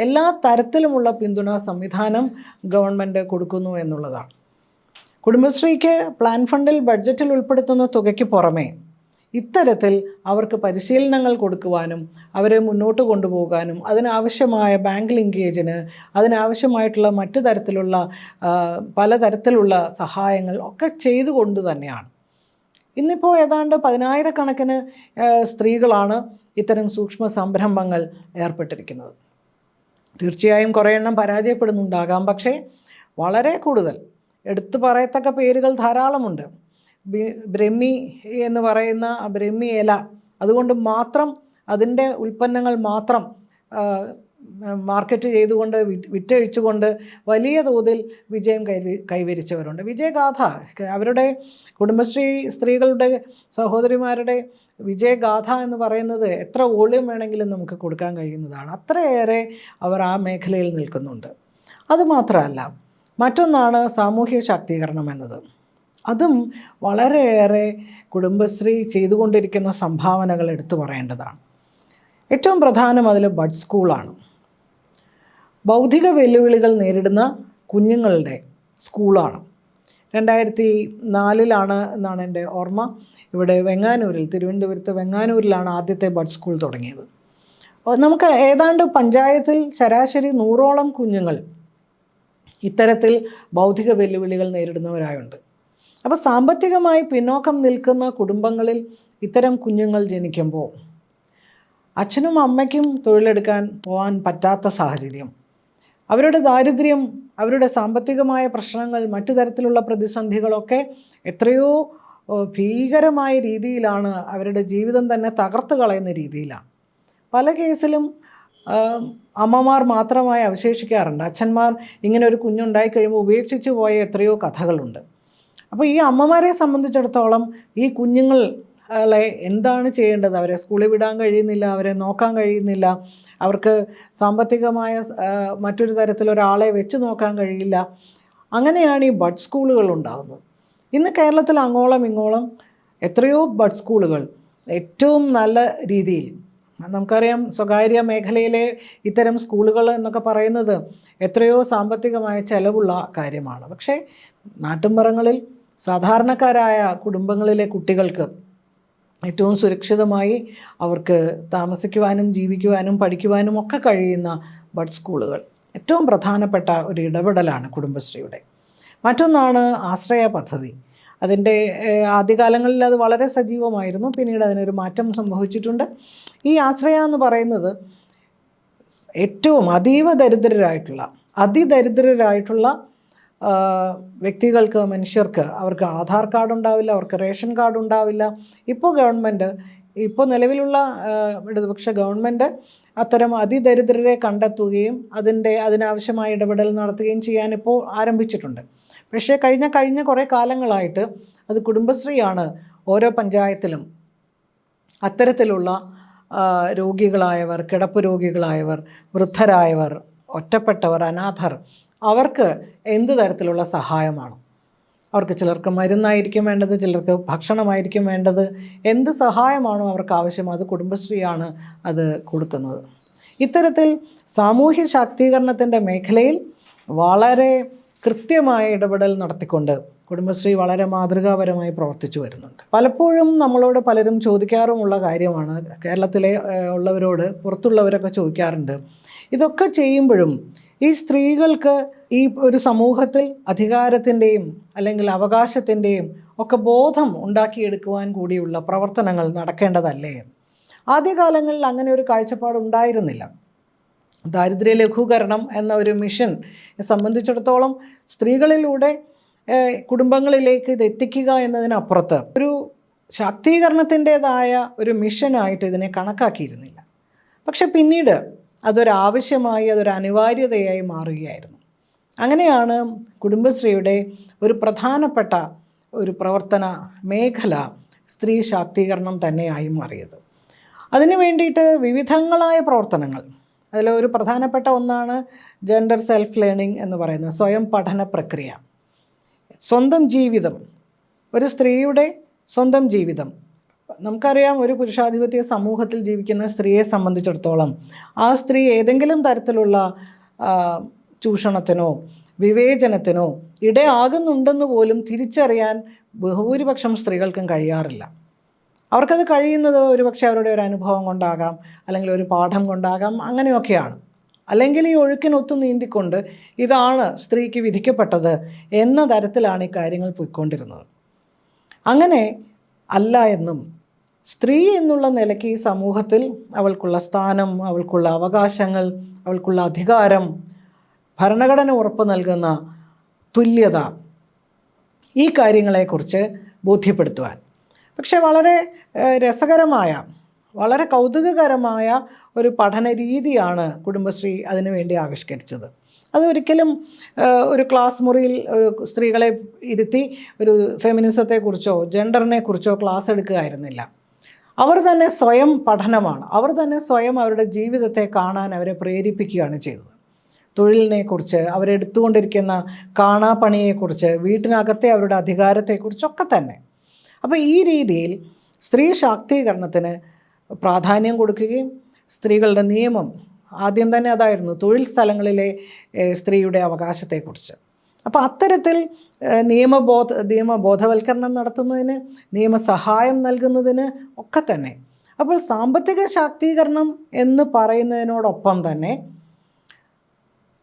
എല്ലാ തരത്തിലുമുള്ള പിന്തുണാ സംവിധാനം ഗവൺമെൻറ് കൊടുക്കുന്നു എന്നുള്ളതാണ്. കുടുംബശ്രീക്ക് പ്ലാൻ ഫണ്ടിൽ ബഡ്ജറ്റിൽ ഉൾപ്പെടുത്തുന്ന തുകയ്ക്ക് പുറമേ ഇത്തരത്തിൽ അവർക്ക് പരിശീലനങ്ങൾ കൊടുക്കുവാനും അവരെ മുന്നോട്ട് കൊണ്ടുപോകാനും അതിനാവശ്യമായ ബാങ്ക് ലിങ്കേജിന് അതിനാവശ്യമായിട്ടുള്ള മറ്റു തരത്തിലുള്ള പലതരത്തിലുള്ള സഹായങ്ങൾ ഒക്കെ ചെയ്തുകൊണ്ട് തന്നെയാണ് ഇന്നിപ്പോൾ ഏതാണ്ട് 10,000-കണക്കിന് സ്ത്രീകളാണ് ഇത്തരം സൂക്ഷ്മ സംരംഭങ്ങൾ ഏർപ്പെട്ടിരിക്കുന്നത്. തീർച്ചയായും കുറേ എണ്ണം പരാജയപ്പെടുന്നുണ്ടാകാം, പക്ഷേ വളരെ കൂടുതൽ എടുത്തു പറയത്തക്ക പേരുകൾ ധാരാളമുണ്ട്. ബ്രഹ്മി എന്ന് പറയുന്ന ബ്രഹ്മി ഇല, അതുകൊണ്ട് മാത്രം അതിൻ്റെ ഉൽപ്പന്നങ്ങൾ മാത്രം മാർക്കറ്റ് ചെയ്തുകൊണ്ട് വിറ്റഴിച്ചുകൊണ്ട് വലിയ തോതിൽ വിജയം കൈവരിച്ചവരുണ്ട്. വിജയഗാഥ, അവരുടെ കുടുംബശ്രീ സ്ത്രീകളുടെ സഹോദരിമാരുടെ വിജയഗാഥ എന്ന് പറയുന്നത് എത്ര വോള്യം വേണമെങ്കിലും നമുക്ക് കൊടുക്കാൻ കഴിയുന്നതാണ്. അത്രയേറെ അവർ ആ മേഖലയിൽ നിൽക്കുന്നുണ്ട്. അതുമാത്രമല്ല, മറ്റൊന്നാണ് സാമൂഹ്യ ശാക്തീകരണം എന്നത്. അതും വളരെയേറെ കുടുംബശ്രീ ചെയ്തുകൊണ്ടിരിക്കുന്ന സംഭാവനകൾ എടുത്തു പറയേണ്ടതാണ്. ഏറ്റവും പ്രധാനം അതിൽ ബഡ് സ്കൂളാണ്. ബൗദ്ധിക വെല്ലുവിളികൾ നേരിടുന്ന കുഞ്ഞുങ്ങളുടെ സ്കൂളാണ്. 2004 എന്നാണ് എൻ്റെ ഓർമ്മ. ഇവിടെ വെങ്ങാനൂരിൽ, തിരുവനന്തപുരത്ത് വെങ്ങാനൂരിലാണ് ആദ്യത്തെ ബഡ് സ്കൂൾ തുടങ്ങിയത്. നമുക്ക് ഏതാണ്ട് പഞ്ചായത്തിൽ ശരാശരി 100ഓളം കുഞ്ഞുങ്ങൾ ഇത്തരത്തിൽ ബൗദ്ധിക വെല്ലുവിളികൾ നേരിടുന്നവരായുണ്ട്. അപ്പോൾ സാമ്പത്തികമായി പിന്നോക്കം നിൽക്കുന്ന കുടുംബങ്ങളിൽ ഇത്തരം കുഞ്ഞുങ്ങൾ ജനിക്കുമ്പോൾ അച്ഛനും അമ്മയ്ക്കും തൊഴിലെടുക്കാൻ പോകാൻ പറ്റാത്ത സാഹചര്യം, അവരുടെ ദാരിദ്ര്യം, അവരുടെ സാമ്പത്തികമായ പ്രശ്നങ്ങൾ, മറ്റു തരത്തിലുള്ള പ്രതിസന്ധികളൊക്കെ എത്രയോ ഭീകരമായ രീതിയിലാണ് അവരുടെ ജീവിതം തന്നെ തകർത്ത് കളയുന്ന രീതിയിലാണ്. പല കേസിലും അമ്മമാർ മാത്രമായി അവശേഷിക്കാറുണ്ട്. അച്ഛന്മാർ ഇങ്ങനെ ഒരു കുഞ്ഞുണ്ടായി കഴിയുമ്പോൾ ഉപേക്ഷിച്ച് പോയ എത്രയോ കഥകളുണ്ട്. അപ്പോൾ ഈ അമ്മമാരെ സംബന്ധിച്ചിടത്തോളം ഈ കുഞ്ഞുങ്ങളെ എന്താണ് ചെയ്യേണ്ടത്? അവരെ സ്കൂളിൽ വിടാൻ കഴിയുന്നില്ല, അവരെ നോക്കാൻ കഴിയുന്നില്ല, അവർക്ക് സാമ്പത്തികമായ മറ്റൊരു തരത്തിലൊരാളെ വെച്ച് നോക്കാൻ കഴിയില്ല. അങ്ങനെയാണ് ഈ ബഡ് സ്കൂളുകൾ ഉണ്ടാകുന്നത്. ഇന്ന് കേരളത്തിൽ അങ്ങോളം ഇങ്ങോളം എത്രയോ ബഡ് സ്കൂളുകൾ ഏറ്റവും നല്ല രീതിയിൽ, നമുക്കറിയാം സ്വകാര്യ മേഖലയിലെ ഇത്തരം സ്കൂളുകൾ എന്നൊക്കെ പറയുന്നത് എത്രയോ സാമ്പത്തികമായ ചെലവുള്ള കാര്യമാണ്. പക്ഷേ നാട്ടുമ്പുറങ്ങളിൽ സാധാരണക്കാരായ കുടുംബങ്ങളിലെ കുട്ടികൾക്ക് ഏറ്റവും സുരക്ഷിതമായി അവർക്ക് താമസിക്കുവാനും ജീവിക്കുവാനും പഠിക്കുവാനും ഒക്കെ കഴിയുന്ന ബഡ് സ്കൂളുകൾ ഏറ്റവും പ്രധാനപ്പെട്ട ഒരു ഇടപെടലാണ് കുടുംബശ്രീയുടെ. മറ്റൊന്നാണ് ആശ്രയ പദ്ധതി. അതിൻ്റെ ആദ്യകാലങ്ങളിൽ അത് വളരെ സജീവമായിരുന്നു. പിന്നീട് അതിനൊരു മാറ്റം സംഭവിച്ചിട്ടുണ്ട്. ഈ ആശ്രയ എന്ന് പറയുന്നത് ഏറ്റവും അതീവ ദരിദ്രരായിട്ടുള്ള അതിദരിദ്രരായിട്ടുള്ള വ്യക്തികൾക്ക്, മനുഷ്യർക്ക്, അവർക്ക് ആധാർ കാർഡ് ഉണ്ടാവില്ല, അവർക്ക് റേഷൻ കാർഡ് ഉണ്ടാവില്ല. ഇപ്പോൾ നിലവിലുള്ള ഇടതുപക്ഷ ഗവൺമെൻറ് അത്തരം അതിദരിദ്രരെ കണ്ടെത്തുകയും അതിനാവശ്യമായ ഇടപെടൽ നടത്തുകയും ചെയ്യാൻ ഇപ്പോൾ ആരംഭിച്ചിട്ടുണ്ട്. പക്ഷേ കഴിഞ്ഞ കുറേ കാലങ്ങളായിട്ട് അത് കുടുംബശ്രീയാണ് ഓരോ പഞ്ചായത്തിലും അത്തരത്തിലുള്ള രോഗികളായവർ, കിടപ്പ് രോഗികളായവർ, വൃദ്ധരായവർ, ഒറ്റപ്പെട്ടവർ, അനാഥർ, അവർക്ക് എന്ത് തരത്തിലുള്ള സഹായമാണ്, അവർക്ക് ചിലർക്ക് മരുന്നായിരിക്കും വേണ്ടത്, ചിലർക്ക് ഭക്ഷണമായിരിക്കും വേണ്ടത്, എന്ത് സഹായമാണോ അവർക്ക് ആവശ്യം അത് കുടുംബശ്രീയാണ് അത് കൊടുക്കുന്നത്. ഇത്തരത്തിൽ സാമൂഹ്യ ശാക്തീകരണത്തിൻ്റെ മേഖലയിൽ വളരെ കൃത്യമായ ഇടപെടൽ നടത്തിക്കൊണ്ട് കുടുംബശ്രീ വളരെ മാതൃകാപരമായി പ്രവർത്തിച്ചു വരുന്നുണ്ട്. പലപ്പോഴും നമ്മളോട് പലരും ചോദിക്കാറുമുള്ള കാര്യമാണ്, കേരളത്തിലെ ഉള്ളവരോട് പുറത്തുള്ളവരൊക്കെ ചോദിക്കാറുണ്ട്, ഇതൊക്കെ ചെയ്യുമ്പോഴും ഈ സ്ത്രീകൾക്ക് ഈ ഒരു സമൂഹത്തിൽ അധികാരത്തിൻ്റെയും അല്ലെങ്കിൽ അവകാശത്തിൻ്റെയും ഒക്കെ ബോധം ഉണ്ടാക്കിയെടുക്കുവാൻ കൂടിയുള്ള പ്രവർത്തനങ്ങൾ നടക്കേണ്ടതല്ലേ എന്ന്. ആദ്യകാലങ്ങളിൽ അങ്ങനെ ഒരു കാഴ്ചപ്പാടുണ്ടായിരുന്നില്ല. ദാരിദ്ര്യ ലഘൂകരണം എന്ന ഒരു മിഷൻ സംബന്ധിച്ചിടത്തോളം സ്ത്രീകളിലൂടെ കുടുംബങ്ങളിലേക്ക് ഇത് എത്തിക്കുക എന്നതിനപ്പുറത്ത് ഒരു ശാക്തീകരണത്തിൻ്റേതായ ഒരു മിഷനായിട്ട് ഇതിനെ കണക്കാക്കിയിരുന്നില്ല. പക്ഷെ പിന്നീട് അതൊരാവശ്യമായി, അതൊരു അനിവാര്യതയായി മാറുകയായിരുന്നു. അങ്ങനെയാണ് കുടുംബശ്രീയുടെ ഒരു പ്രധാനപ്പെട്ട ഒരു പ്രവർത്തന മേഖല സ്ത്രീ ശാക്തീകരണം തന്നെയായി മാറിയത്. അതിനു വേണ്ടിയിട്ട് വിവിധങ്ങളായ പ്രവർത്തനങ്ങൾ, അതിലൊരു പ്രധാനപ്പെട്ട ഒന്നാണ് ജെൻഡർ സെൽഫ് ലേണിംഗ് എന്ന് പറയുന്നത്, സ്വയം പഠന പ്രക്രിയ. സ്വന്തം ജീവിതം, ഒരു സ്ത്രീയുടെ സ്വന്തം ജീവിതം, നമുക്കറിയാം ഒരു പുരുഷാധിപത്യ സമൂഹത്തിൽ ജീവിക്കുന്ന സ്ത്രീയെ സംബന്ധിച്ചിടത്തോളം ആ സ്ത്രീ ഏതെങ്കിലും തരത്തിലുള്ള ചൂഷണത്തിനോ വിവേചനത്തിനോ ഇടയാകുന്നുണ്ടെന്ന് പോലും തിരിച്ചറിയാൻ ബഹുഭൂരിപക്ഷം സ്ത്രീകൾക്കും കഴിയാറില്ല. അവർക്കത് കഴിയുന്നത് ഒരുപക്ഷെ അവരുടെ ഒരു അനുഭവം കൊണ്ടാകാം, അല്ലെങ്കിൽ ഒരു പാഠം കൊണ്ടാകാം, അങ്ങനെയൊക്കെയാണ്. അല്ലെങ്കിൽ ഈ ഒഴുക്കിനൊത്തു നീന്തിക്കൊണ്ട് ഇതാണ് സ്ത്രീക്ക് വിധിക്കപ്പെട്ടത് എന്ന തരത്തിലാണ് ഈ കാര്യങ്ങൾ പോയിക്കൊണ്ടിരുന്നത്. അങ്ങനെ അല്ല എന്നും സ്ത്രീ എന്നുള്ള നിലയ്ക്ക് ഈ സമൂഹത്തിൽ അവൾക്കുള്ള സ്ഥാനം, അവൾക്കുള്ള അവകാശങ്ങൾ, അവൾക്കുള്ള അധികാരം, ഭരണഘടന ഉറപ്പ് നൽകുന്ന തുല്യത, ഈ കാര്യങ്ങളെക്കുറിച്ച് ബോധ്യപ്പെടുത്തുവാൻ. പക്ഷെ വളരെ രസകരമായ, വളരെ കൗതുകകരമായ ഒരു പഠന രീതിയാണ് കുടുംബശ്രീ അതിനുവേണ്ടി ആവിഷ്കരിച്ചത്. അതൊരിക്കലും ഒരു ക്ലാസ് മുറിയിൽ സ്ത്രീകളെ ഇരുത്തി ഒരു ഫെമിനിസത്തെക്കുറിച്ചോ ജെൻഡറിനെ കുറിച്ചോ ക്ലാസ് എടുക്കുകയായിരുന്നില്ല. അവർ തന്നെ സ്വയം പഠനമാണ്. അവർ തന്നെ സ്വയം അവരുടെ ജീവിതത്തെ കാണാൻ അവരെ പ്രേരിപ്പിക്കുകയാണ് ചെയ്തത്. തൊഴിലിനെക്കുറിച്ച്, അവരെടുത്തുകൊണ്ടിരിക്കുന്ന കാണാപ്പണിയെക്കുറിച്ച്, വീട്ടിനകത്തെ അവരുടെ അധികാരത്തെക്കുറിച്ചൊക്കെ തന്നെ. അപ്പോൾ ഈ രീതിയിൽ സ്ത്രീ ശാക്തീകരണത്തിന് പ്രാധാന്യം കൊടുക്കുകയും സ്ത്രീകളുടെ നിയമം, ആദ്യം തന്നെ അതായിരുന്നു തൊഴിൽ സ്ഥലങ്ങളിലെ സ്ത്രീയുടെ അവകാശത്തെക്കുറിച്ച്. അപ്പോൾ അത്തരത്തിൽ നിയമബോധവൽക്കരണം നടത്തുന്നതിന്, നിയമസഹായം നൽകുന്നതിന് ഒക്കെ തന്നെ. അപ്പോൾ സാമ്പത്തിക ശാക്തീകരണം എന്ന് പറയുന്നതിനോടൊപ്പം തന്നെ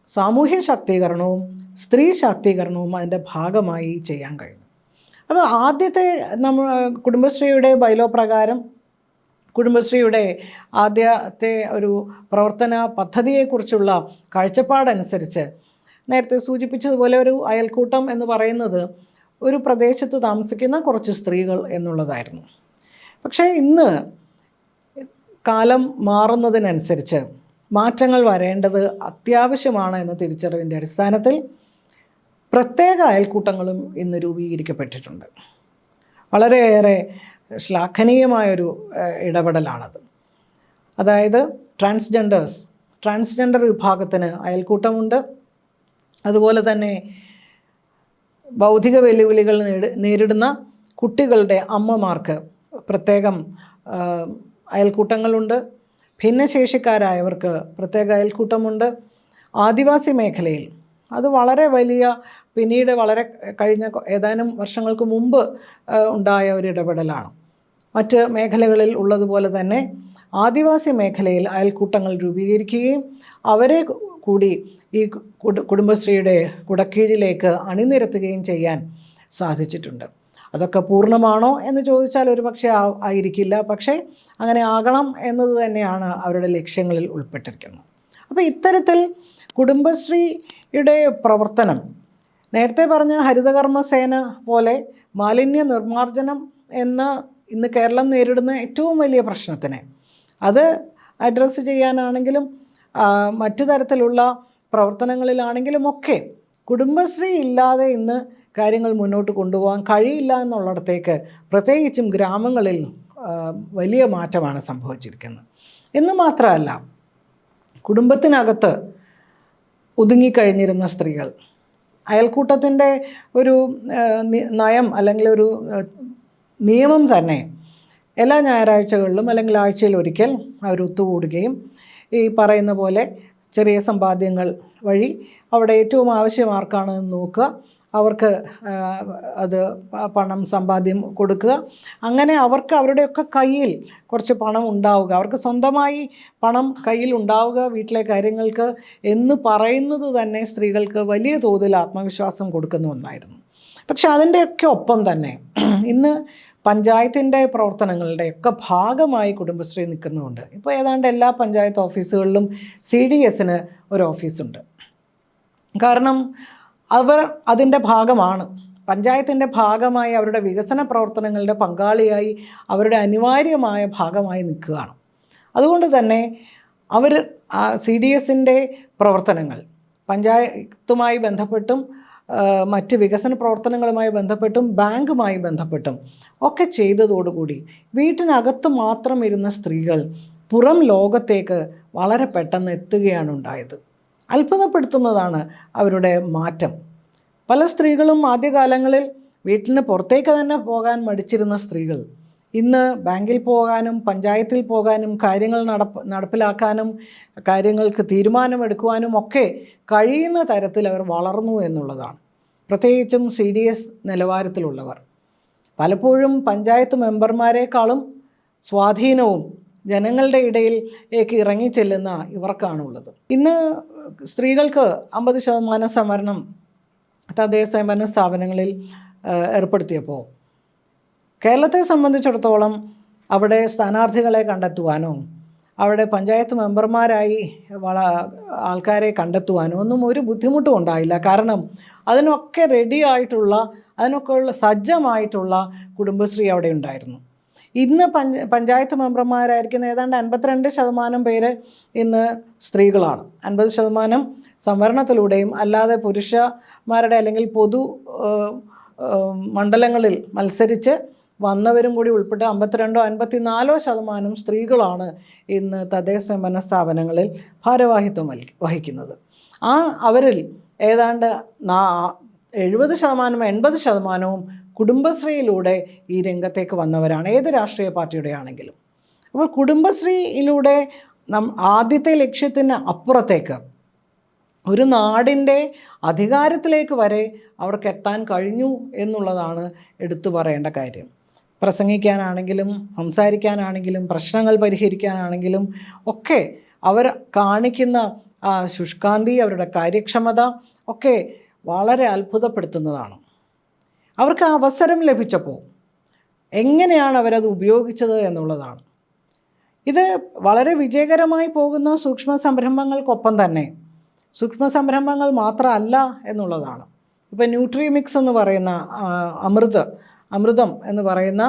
സാമൂഹ്യ ശാക്തീകരണവും സ്ത്രീ ശാക്തീകരണവും അതിൻ്റെ ഭാഗമായി ചെയ്യാൻ കഴിയും. അപ്പോൾ ആദ്യത്തെ കുടുംബശ്രീയുടെ ബൈലോ പ്രകാരം കുടുംബശ്രീയുടെ ആദ്യത്തെ ഒരു പ്രവർത്തന പദ്ധതിയെക്കുറിച്ചുള്ള കാഴ്ചപ്പാടനുസരിച്ച് നേരത്തെ സൂചിപ്പിച്ചതുപോലെ ഒരു അയൽക്കൂട്ടം എന്ന് പറയുന്നത് ഒരു പ്രദേശത്ത് താമസിക്കുന്ന കുറച്ച് സ്ത്രീകൾ എന്നുള്ളതായിരുന്നു. പക്ഷേ ഇന്ന് കാലം മാറുന്നതിനനുസരിച്ച് മാറ്റങ്ങൾ വരേണ്ടത് അത്യാവശ്യമാണ് എന്ന തിരിച്ചറിവിൻ്റെ അടിസ്ഥാനത്തിൽ പ്രത്യേക അയൽക്കൂട്ടങ്ങളും ഇന്ന് രൂപീകരിക്കപ്പെട്ടിട്ടുണ്ട്. വളരെയേറെ ശ്ലാഘനീയമായൊരു ഇടപെടലാണത്. അതായത് ട്രാൻസ്ജെൻഡർ വിഭാഗത്തിന് അയൽക്കൂട്ടമുണ്ട്. അതുപോലെ തന്നെ ബൗദ്ധിക വെല്ലുവിളികൾ നേരിടുന്ന കുട്ടികളുടെ അമ്മമാർക്ക് പ്രത്യേകം അയൽക്കൂട്ടങ്ങളുണ്ട്. ഭിന്നശേഷിക്കാരായവർക്ക് പ്രത്യേക അയൽക്കൂട്ടമുണ്ട്. ആദിവാസി മേഖലയിൽ അത് വളരെ വലിയ, പിന്നീട് കഴിഞ്ഞ ഏതാനും വർഷങ്ങൾക്ക് മുമ്പ് ഉണ്ടായ ഒരു ഇടപെടലാണ്. മറ്റ് മേഖലകളിൽ ഉള്ളതുപോലെ തന്നെ ആദിവാസി മേഖലയിൽ അയൽക്കൂട്ടങ്ങൾ രൂപീകരിക്കുകയും അവരെ കൂടി ഈ കുടുംബശ്രീയുടെ കുടക്കീഴിലേക്ക് അണിനിരത്തുകയും ചെയ്യാൻ സാധിച്ചിട്ടുണ്ട്. അതൊക്കെ പൂർണ്ണമാണോ എന്ന് ചോദിച്ചാൽ ഒരു പക്ഷേ ആയിരിക്കില്ല. പക്ഷേ അങ്ങനെ ആകണം എന്നത് തന്നെയാണ് അവരുടെ ലക്ഷ്യങ്ങളിൽ ഉൾപ്പെട്ടിരിക്കുന്നത്. അപ്പോൾ ഇത്തരത്തിൽ കുടുംബശ്രീയുടെ പ്രവർത്തനം നേരത്തെ പറഞ്ഞ ഹരിതകർമ്മസേന പോലെ മാലിന്യ നിർമ്മാർജ്ജനം എന്ന ഇന്ന് കേരളം നേരിടുന്ന ഏറ്റവും വലിയ പ്രശ്നത്തിനെ അത് അഡ്രസ്സ് ചെയ്യാനാണെങ്കിലും മറ്റു തരത്തിലുള്ള പ്രവർത്തനങ്ങളിലാണെങ്കിലുമൊക്കെ കുടുംബശ്രീ ഇല്ലാതെ ഇന്ന് കാര്യങ്ങൾ മുന്നോട്ട് കൊണ്ടുപോകാൻ കഴിയില്ല എന്നുള്ളിടത്തേക്ക് പ്രത്യേകിച്ചും ഗ്രാമങ്ങളിൽ വലിയ മാറ്റമാണ് സംഭവിച്ചിരിക്കുന്നത്. എന്ന് മാത്രമല്ല, കുടുംബത്തിനകത്ത് ഒതുങ്ങിക്കഴിഞ്ഞിരുന്ന സ്ത്രീകൾ അയൽക്കൂട്ടത്തിൻ്റെ ഒരു നയം അല്ലെങ്കിൽ ഒരു നിയമം തന്നെ എല്ലാ ഞായറാഴ്ചകളിലും അല്ലെങ്കിൽ ആഴ്ചയിൽ ഒരിക്കൽ അവർ ഒത്തുകൂടുകയും ഈ പറയുന്ന പോലെ ചെറിയ സമ്പാദ്യങ്ങൾ വഴി അവിടെ ഏറ്റവും ആവശ്യം ആർക്കാണെന്ന് നോക്കുക, അവർക്ക് അത് പണം സമ്പാദ്യം കൊടുക്കുക. അങ്ങനെ അവർക്ക് അവരുടെയൊക്കെ കയ്യിൽ കുറച്ച് പണം ഉണ്ടാവുക, അവർക്ക് സ്വന്തമായി പണം കയ്യിൽ ഉണ്ടാവുക വീട്ടിലെ കാര്യങ്ങൾക്ക് എന്ന് പറയുന്നത് തന്നെ സ്ത്രീകൾക്ക് വലിയ തോതിൽ ആത്മവിശ്വാസം കൊടുക്കുന്ന ഒന്നായിരുന്നു. പക്ഷെ അതിൻ്റെയൊക്കെ ഒപ്പം തന്നെ ഇന്ന് പഞ്ചായത്തിൻ്റെ പ്രവർത്തനങ്ങളുടെയൊക്കെ ഭാഗമായി കുടുംബശ്രീ നിൽക്കുന്നുണ്ട്. ഇപ്പോൾ ഏതാണ്ട് എല്ലാ പഞ്ചായത്ത് ഓഫീസുകളിലും CDSന് ഒരു ഓഫീസുണ്ട്. കാരണം അവർ അതിൻ്റെ ഭാഗമാണ്, പഞ്ചായത്തിൻ്റെ ഭാഗമായി അവരുടെ വികസന പ്രവർത്തനങ്ങളുടെ പങ്കാളിയായി അവരുടെ അനിവാര്യമായ ഭാഗമായി നിൽക്കുകയാണ്. അതുകൊണ്ട് തന്നെ അവർ CDSൻ്റെ പ്രവർത്തനങ്ങൾ പഞ്ചായത്തുമായി ബന്ധപ്പെട്ടും മറ്റ് വികസന പ്രവർത്തനങ്ങളുമായി ബന്ധപ്പെട്ടും ബാങ്കുമായി ബന്ധപ്പെട്ടും ഒക്കെ ചെയ്തതോടുകൂടി വീട്ടിനകത്ത് മാത്രം ഇരുന്ന സ്ത്രീകൾ പുറം ലോകത്തേക്ക് വളരെ പെട്ടെന്ന് എത്തുകയാണ് ഉണ്ടായത്. അത്ഭുതപ്പെടുത്തുന്നതാണ് അവരുടെ മാറ്റം. പല സ്ത്രീകളും ആദ്യകാലങ്ങളിൽ വീട്ടിന് പുറത്തേക്ക് തന്നെ പോകാൻ മടിച്ചിരുന്ന സ്ത്രീകൾ ഇന്ന് ബാങ്കിൽ പോകാനും പഞ്ചായത്തിൽ പോകാനും കാര്യങ്ങൾ നടപ്പിലാക്കാനും കാര്യങ്ങൾക്ക് തീരുമാനമെടുക്കുവാനും ഒക്കെ കഴിയുന്ന തരത്തിൽ അവർ വളർന്നു എന്നുള്ളതാണ്. പ്രത്യേകിച്ചും CDS നിലവാരത്തിലുള്ളവർ പലപ്പോഴും പഞ്ചായത്ത് മെമ്പർമാരെക്കാളും സ്വാധീനവും ജനങ്ങളുടെ ഇടയിലേക്ക് ഇറങ്ങിച്ചെല്ലുന്ന ഇവർക്കാണുള്ളത്. ഇന്ന് സ്ത്രീകൾക്ക് 50% സംവരണം തദ്ദേശ സ്വയംഭരണ സ്ഥാപനങ്ങളിൽ ഏർപ്പെടുത്തിയപ്പോൾ കേരളത്തെ സംബന്ധിച്ചിടത്തോളം അവിടെ സ്ഥാനാർത്ഥികളെ കണ്ടെത്തുവാനോ അവിടെ പഞ്ചായത്ത് മെമ്പർമാരായി ആൾക്കാരെ കണ്ടെത്തുവാനോ ഒന്നും ഒരു ബുദ്ധിമുട്ടും ഉണ്ടായില്ല. കാരണം അതിനൊക്കെ അതിനൊക്കെയുള്ള സജ്ജമായിട്ടുള്ള കുടുംബശ്രീ അവിടെ ഉണ്ടായിരുന്നു. ഇന്ന് പഞ്ചായത്ത് മെമ്പർമാരായിരിക്കുന്ന ഏതാണ്ട് 52% പേര് ഇന്ന് സ്ത്രീകളാണ്. 50% സംവരണത്തിലൂടെയും അല്ലാതെ പുരുഷന്മാരുടെ അല്ലെങ്കിൽ പൊതു മണ്ഡലങ്ങളിൽ മത്സരിച്ച് വന്നവരും കൂടി ഉൾപ്പെട്ട് 52-54% സ്ത്രീകളാണ് ഇന്ന് തദ്ദേശ സ്വയംഭരണ സ്ഥാപനങ്ങളിൽ ഭാരവാഹിത്വം വഹിക്കുന്നത്. അവരിൽ ഏതാണ്ട് 70%-80% കുടുംബശ്രീയിലൂടെ ഈ രംഗത്തേക്ക് വന്നവരാണ്, ഏത് രാഷ്ട്രീയ പാർട്ടിയുടെ ആണെങ്കിലും. അപ്പോൾ കുടുംബശ്രീയിലൂടെ ആദ്യത്തെ ലക്ഷ്യത്തിന് അപ്പുറത്തേക്ക് ഒരു നാടിൻ്റെ അധികാരത്തിലേക്ക് വരെ അവർക്ക് എത്താൻ കഴിഞ്ഞു എന്നുള്ളതാണ് എടുത്തു പറയേണ്ട കാര്യം. പ്രസംഗിക്കാനാണെങ്കിലും സംസാരിക്കാനാണെങ്കിലും പ്രശ്നങ്ങൾ പരിഹരിക്കാനാണെങ്കിലും ഒക്കെ അവർ കാണിക്കുന്ന ശുഷ്കാന്തി, അവരുടെ കാര്യക്ഷമത ഒക്കെ വളരെ അത്ഭുതപ്പെടുത്തുന്നതാണ്. അവർക്ക് അവസരം ലഭിച്ചപ്പോൾ എങ്ങനെയാണ് അവരത് ഉപയോഗിച്ചത് എന്നുള്ളതാണ്. ഇത് വളരെ വിജയകരമായി പോകുന്ന സൂക്ഷ്മ സംരംഭങ്ങൾക്കൊപ്പം തന്നെ സൂക്ഷ്മ സംരംഭങ്ങൾ മാത്രമല്ല എന്നുള്ളതാണ്. ഇപ്പോൾ ന്യൂട്രിമിക്സ് എന്ന് പറയുന്ന അമൃതം എന്ന് പറയുന്ന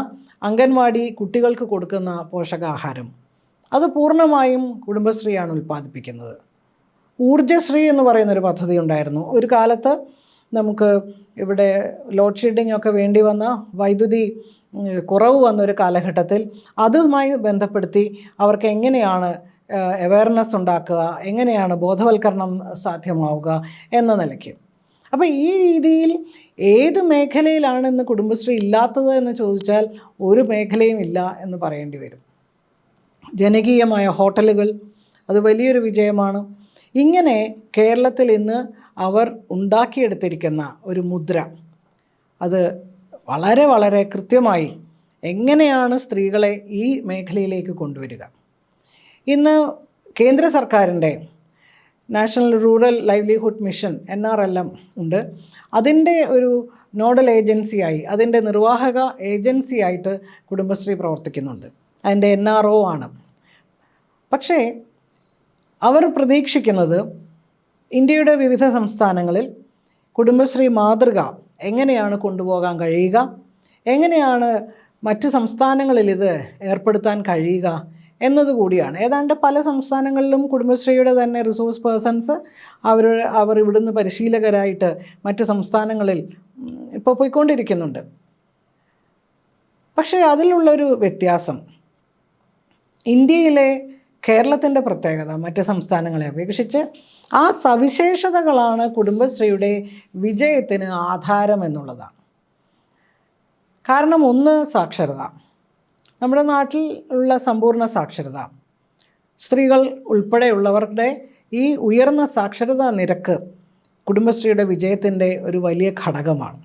അംഗൻവാടി കുട്ടികൾക്ക് കൊടുക്കുന്ന പോഷകാഹാരം അത് പൂർണ്ണമായും കുടുംബശ്രീയാണ് ഉൽപ്പാദിപ്പിക്കുന്നത്. ഊർജ്ജശ്രീ എന്ന് പറയുന്നൊരു പദ്ധതി ഉണ്ടായിരുന്നു. ഒരു കാലത്ത് നമുക്ക് ഇവിടെ ലോഡ് ഷെഡിംഗ് ഒക്കെ വേണ്ടി വന്ന വൈദ്യുതി കുറവ് വന്നൊരു കാലഘട്ടത്തിൽ അതുമായി ബന്ധപ്പെടുത്തി അവർക്ക് എങ്ങനെയാണ് അവയർനെസ് ഉണ്ടാക്കുക, എങ്ങനെയാണ് ബോധവൽക്കരണം സാധ്യമാവുക എന്ന നിലയ്ക്ക്. അപ്പോൾ ഈ രീതിയിൽ ഏത് മേഖലയിലാണ് ഇന്ന് കുടുംബശ്രീ ഇല്ലാത്തത് എന്ന് ചോദിച്ചാൽ ഒരു മേഖലയും ഇല്ല എന്ന് പറയേണ്ടി വരും. ജനകീയമായ ഹോട്ടലുകൾ അത് വലിയൊരു വിജയമാണ്. ഇങ്ങനെ കേരളത്തിൽ ഇന്ന് അവർ ഉണ്ടാക്കിയെടുത്തിരിക്കുന്ന ഒരു മുദ്ര അത് വളരെ വളരെ കൃത്യമായി എങ്ങനെയാണ് സ്ത്രീകളെ ഈ മേഖലയിലേക്ക് കൊണ്ടുവരിക. ഇന്ന് കേന്ദ്ര സർക്കാരിൻ്റെ national rural livelihood mission NRLM ഉണ്ട്. അതിൻ്റെ ഒരു നോഡൽ ഏജൻസിയായി, അതിൻ്റെ നിർവാഹക ഏജൻസിയായിട്ട് കുടുംബശ്രീ പ്രവർത്തിക്കുന്നുണ്ട്. അതിൻ്റെ NRO ആണ്. പക്ഷേ അവർ പ്രതീക്ഷിക്കുന്നത് ഇന്ത്യയുടെ വിവിധ സംസ്ഥാനങ്ങളിൽ കുടുംബശ്രീ മാതൃക എങ്ങനെയാണ് കൊണ്ടുപോകാൻ കഴിയുക, എങ്ങനെയാണ് മറ്റ് സംസ്ഥാനങ്ങളിൽ ഇത് ഏർപ്പെടുത്താൻ കഴിയുക എന്നതുകൂടിയാണ്. ഏതാണ്ട് പല സംസ്ഥാനങ്ങളിലും കുടുംബശ്രീയുടെ തന്നെ റിസോഴ്സ് പേഴ്സൺസ് അവർ ഇവിടുന്ന് പരിശീലകരായിട്ട് മറ്റ് സംസ്ഥാനങ്ങളിൽ ഇപ്പോൾ പോയിക്കൊണ്ടിരിക്കുന്നുണ്ട്. പക്ഷേ അതിലുള്ളൊരു വ്യത്യാസം, ഇന്ത്യയിലെ കേരളത്തിൻ്റെ പ്രത്യേകത മറ്റ് സംസ്ഥാനങ്ങളെ അപേക്ഷിച്ച് ആ സവിശേഷതകളാണ് കുടുംബശ്രീയുടെ വിജയത്തിന് ആധാരം എന്നുള്ളതാണ്. കാരണം ഒന്ന്, സാക്ഷരത. നമ്മുടെ നാട്ടിൽ ഉള്ള സമ്പൂർണ്ണ സാക്ഷരത, സ്ത്രീകൾ ഉൾപ്പെടെയുള്ളവരുടെ ഈ ഉയർന്ന സാക്ഷരതാ നിരക്ക് കുടുംബശ്രീയുടെ വിജയത്തിൻ്റെ ഒരു വലിയ ഘടകമാണ്.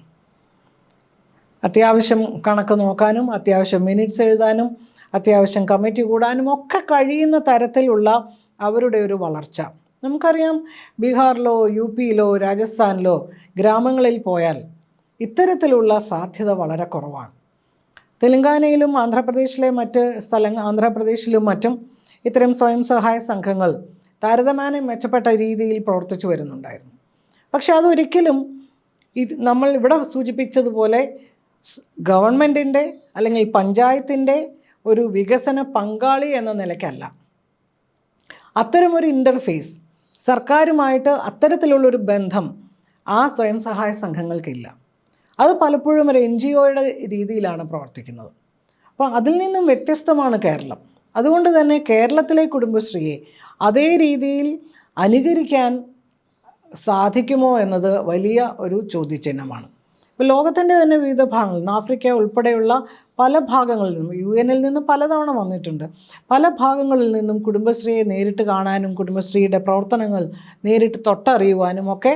അത്യാവശ്യം കണക്ക് നോക്കാനും അത്യാവശ്യം മിനിറ്റ്സ് എഴുതാനും അത്യാവശ്യം കമ്മിറ്റി കൂടാനും ഒക്കെ കഴിയുന്ന തരത്തിലുള്ള അവരുടെ ഒരു വളർച്ച. നമുക്കറിയാം, ബീഹാറിലോ UP-യിലോ രാജസ്ഥാനിലോ ഗ്രാമങ്ങളിൽ പോയാൽ ഇത്തരത്തിലുള്ള സാധ്യത വളരെ കുറവാണ്. തെലങ്കാനയിലും ആന്ധ്രാപ്രദേശിലും മറ്റും ഇത്തരം സ്വയം സഹായ സംഘങ്ങൾ താരതമ്യേന മെച്ചപ്പെട്ട രീതിയിൽ പ്രവർത്തിച്ചു വരുന്നുണ്ടായിരുന്നു. പക്ഷെ അതൊരിക്കലും നമ്മൾ ഇവിടെ സൂചിപ്പിച്ചതുപോലെ ഗവൺമെൻറ്റിൻ്റെ അല്ലെങ്കിൽ പഞ്ചായത്തിൻ്റെ ഒരു വികസന പങ്കാളി എന്ന നിലയ്ക്കല്ല. അത്തരമൊരു ഇൻ്റർഫേസ് സർക്കാരുമായിട്ട് അത്തരത്തിലുള്ളൊരു ബന്ധം ആ സ്വയം സഹായ സംഘങ്ങൾക്കില്ല. അത് പലപ്പോഴും ഒരു NGOയുടെ രീതിയിലാണ് പ്രവർത്തിക്കുന്നത്. അപ്പോൾ അതിൽ നിന്നും വ്യത്യസ്തമാണ് കേരളം. അതുകൊണ്ട് തന്നെ കേരളത്തിലെ കുടുംബശ്രീയെ അതേ രീതിയിൽ അനുകരിക്കാൻ സാധിക്കുമോ എന്നത് വലിയ ഒരു ചോദ്യചിഹ്നമാണ്. ഇപ്പോൾ ലോകത്തിൻ്റെ തന്നെ വിവിധ ഭാഗങ്ങളിൽ നിന്ന്, ആഫ്രിക്ക ഉൾപ്പെടെയുള്ള പല ഭാഗങ്ങളിൽ നിന്നും, UN-ൽ നിന്ന് പലതവണ വന്നിട്ടുണ്ട്, പല ഭാഗങ്ങളിൽ നിന്നും കുടുംബശ്രീയെ നേരിട്ട് കാണാനും കുടുംബശ്രീയുടെ പ്രവർത്തനങ്ങൾ നേരിട്ട് തൊട്ടറിയുവാനും ഒക്കെ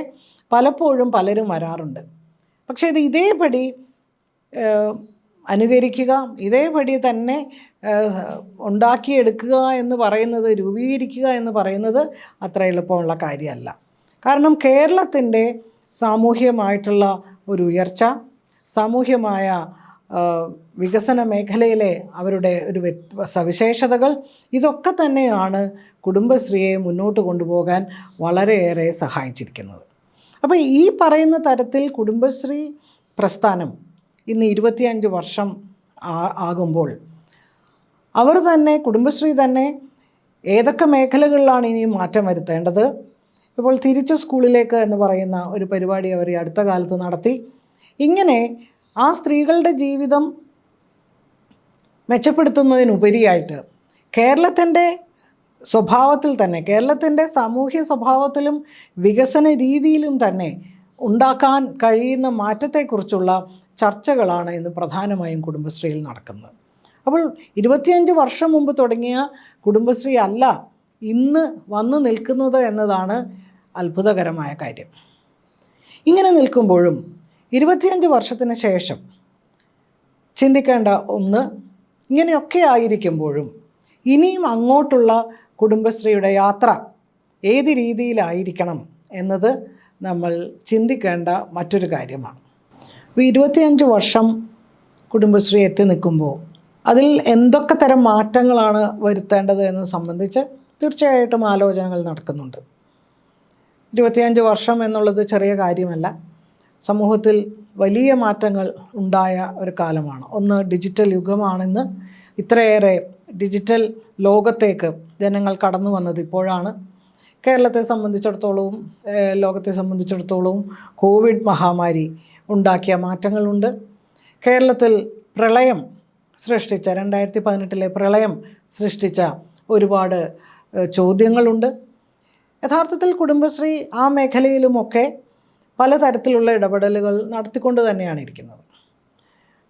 പലപ്പോഴും പലരും വരാറുണ്ട്. പക്ഷേ ഇത് ഇതേപടി അനുകരിക്കുക, ഇതേപടി തന്നെ ഉണ്ടാക്കിയെടുക്കുക എന്ന് പറയുന്നത്, രൂപീകരിക്കുക എന്ന് പറയുന്നത് അത്ര എളുപ്പമുള്ള കാര്യമല്ല. കാരണം കേരളത്തിൻ്റെ സാമൂഹ്യമായിട്ടുള്ള ഒരു ഉയർച്ച, സാമൂഹ്യമായ വികസന മേഖലയിലെ അവരുടെ ഒരു സവിശേഷതകൾ, ഇതൊക്കെ തന്നെയാണ് കുടുംബശ്രീയെ മുന്നോട്ട് കൊണ്ടുപോകാൻ വളരെയേറെ സഹായിച്ചിരിക്കുന്നത്. അപ്പോൾ ഈ പറയുന്ന തരത്തിൽ കുടുംബശ്രീ പ്രസ്ഥാനം ഇന്ന് 25 വർഷം ആകുമ്പോൾ അവർ തന്നെ, കുടുംബശ്രീ തന്നെ ഏതൊക്കെ മേഖലകളിലാണ് ഇനി മാറ്റം വരുത്തേണ്ടത്. ഇപ്പോൾ തിരിച്ച് സ്കൂളിലേക്ക് എന്ന് പറയുന്ന ഒരു പരിപാടി അവർ അടുത്ത കാലത്ത് നടത്തി. ഇങ്ങനെ ആ സ്ത്രീകളുടെ ജീവിതം മെച്ചപ്പെടുത്തുന്നതിനുപരിയായിട്ട് കേരളത്തിൻ്റെ സ്വഭാവത്തിൽ തന്നെ, കേരളത്തിൻ്റെ സാമൂഹ്യ സ്വഭാവത്തിലും വികസന രീതിയിലും തന്നെ ഉണ്ടാക്കാൻ കഴിയുന്ന മാറ്റത്തെക്കുറിച്ചുള്ള ചർച്ചകളാണ് ഇന്ന് പ്രധാനമായും കുടുംബശ്രീയിൽ നടക്കുന്നത്. അപ്പോൾ 25 വർഷം മുമ്പ് തുടങ്ങിയ കുടുംബശ്രീ അല്ല ഇന്ന് വന്നു നിൽക്കുന്നത് എന്നതാണ് അത്ഭുതകരമായ കാര്യം. ഇങ്ങനെ നിൽക്കുമ്പോഴും 25 വർഷത്തിന് ശേഷം ചിന്തിക്കേണ്ട ഒന്ന്, ഇങ്ങനെയൊക്കെ ആയിരിക്കുമ്പോഴും ഇനിയും അങ്ങോട്ടുള്ള കുടുംബശ്രീയുടെ യാത്ര ഏത് രീതിയിലായിരിക്കണം എന്നത് നമ്മൾ ചിന്തിക്കേണ്ട മറ്റൊരു കാര്യമാണ്. അപ്പോൾ 25 വർഷം കുടുംബശ്രീ എത്തി നിൽക്കുമ്പോൾ അതിൽ എന്തൊക്കെ തരം മാറ്റങ്ങളാണ് വരുത്തേണ്ടത് എന്നത് സംബന്ധിച്ച് തീർച്ചയായിട്ടും ആലോചനകൾ നടക്കുന്നുണ്ട്. 25 വർഷം എന്നുള്ളത് ചെറിയ കാര്യമല്ല. സമൂഹത്തിൽ വലിയ മാറ്റങ്ങൾ ഉണ്ടായ ഒരു കാലമാണ്. ഒന്ന്, ഡിജിറ്റൽ യുഗമാണെന്ന്. ഇത്രയേറെ ഡിജിറ്റൽ ലോകത്തേക്ക് ജനങ്ങൾ കടന്നു വന്നത് ഇപ്പോഴാണ്. കേരളത്തെ സംബന്ധിച്ചിടത്തോളവും ലോകത്തെ സംബന്ധിച്ചിടത്തോളവും കോവിഡ് മഹാമാരി ഉണ്ടാക്കിയ മാറ്റങ്ങളുണ്ട്. കേരളത്തിൽ പ്രളയം സൃഷ്ടിച്ച 2018 പ്രളയം സൃഷ്ടിച്ച ഒരുപാട് ചോദ്യങ്ങളുണ്ട്. യഥാർത്ഥത്തിൽ കുടുംബശ്രീ ആ മേഖലയിലുമൊക്കെ പലതരത്തിലുള്ള ഇടപെടലുകൾ നടത്തിക്കൊണ്ട് തന്നെയാണ് ഇരിക്കുന്നത്.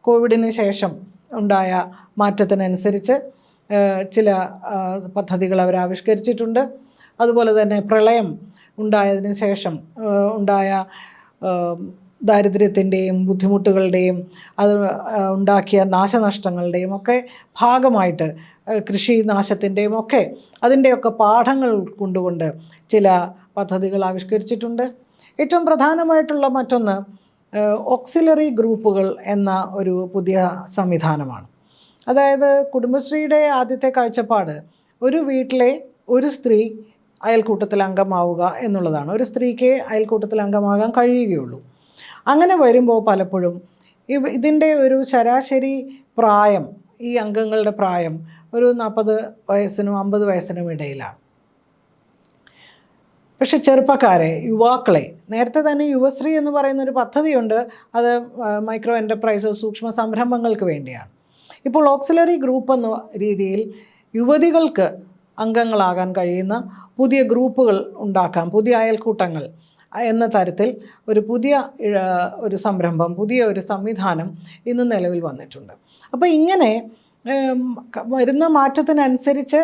കോവിഡിന് ശേഷം ഉണ്ടായ മാറ്റത്തിനനുസരിച്ച് ചില പദ്ധതികൾ അവർ ആവിഷ്കരിച്ചിട്ടുണ്ട്. അതുപോലെ തന്നെ പ്രളയം ഉണ്ടായതിന് ശേഷം ഉണ്ടായ ദാരിദ്ര്യത്തിൻ്റെയും ബുദ്ധിമുട്ടുകളുടെയും അത് ഉണ്ടാക്കിയ നാശനഷ്ടങ്ങളുടെയും ഒക്കെ ഭാഗമായിട്ട് കൃഷി നാശത്തിൻ്റെയും ഒക്കെ അതിൻ്റെയൊക്കെ പാഠങ്ങൾ കൊണ്ടുകൊണ്ട് ചില പദ്ധതികൾ ആവിഷ്കരിച്ചിട്ടുണ്ട്. ഏറ്റവും പ്രധാനമായിട്ടുള്ള മറ്റൊന്ന്, ഓക്സിലറി ഗ്രൂപ്പുകൾ എന്ന ഒരു പുതിയ സംവിധാനമാണ്. അതായത് കുടുംബശ്രീയുടെ ആദ്യത്തെ കാഴ്ചപ്പാട് ഒരു വീട്ടിലെ ഒരു സ്ത്രീ അയൽക്കൂട്ടത്തിൽ അംഗമാവുക എന്നുള്ളതാണ്. ഒരു സ്ത്രീക്ക് അയൽക്കൂട്ടത്തിൽ അംഗമാകാൻ കഴിയുകയുള്ളൂ. അങ്ങനെ വരുമ്പോൾ പലപ്പോഴും ഇതിൻ്റെ ഒരു ശരാശരി പ്രായം, ഈ അംഗങ്ങളുടെ പ്രായം ഒരു 40 വയസ്സിനും 50 വയസ്സിനും ഇടയിലാണ്. പക്ഷെ ചെറുപ്പക്കാരെ, യുവാക്കളെ, നേരത്തെ തന്നെ യുവശ്രീ എന്ന് പറയുന്നൊരു പദ്ധതിയുണ്ട്. അത് മൈക്രോ എൻ്റർപ്രൈസസ്, സൂക്ഷ്മ സംരംഭങ്ങൾക്ക് വേണ്ടിയാണ്. ഇപ്പോൾ ഓക്സിലറി ഗ്രൂപ്പ് എന്ന രീതിയിൽ യുവതികൾക്ക് അംഗങ്ങളാകാൻ കഴിയുന്ന പുതിയ ഗ്രൂപ്പുകൾ ഉണ്ടാക്കാം, പുതിയ അയൽക്കൂട്ടങ്ങൾ എന്ന തരത്തിൽ ഒരു പുതിയ ഒരു സംരംഭം, പുതിയ ഒരു സംവിധാനം ഇന്ന് നിലവിൽ വന്നിട്ടുണ്ട്. അപ്പോൾ ഇങ്ങനെ വരുന്ന മാറ്റത്തിനനുസരിച്ച്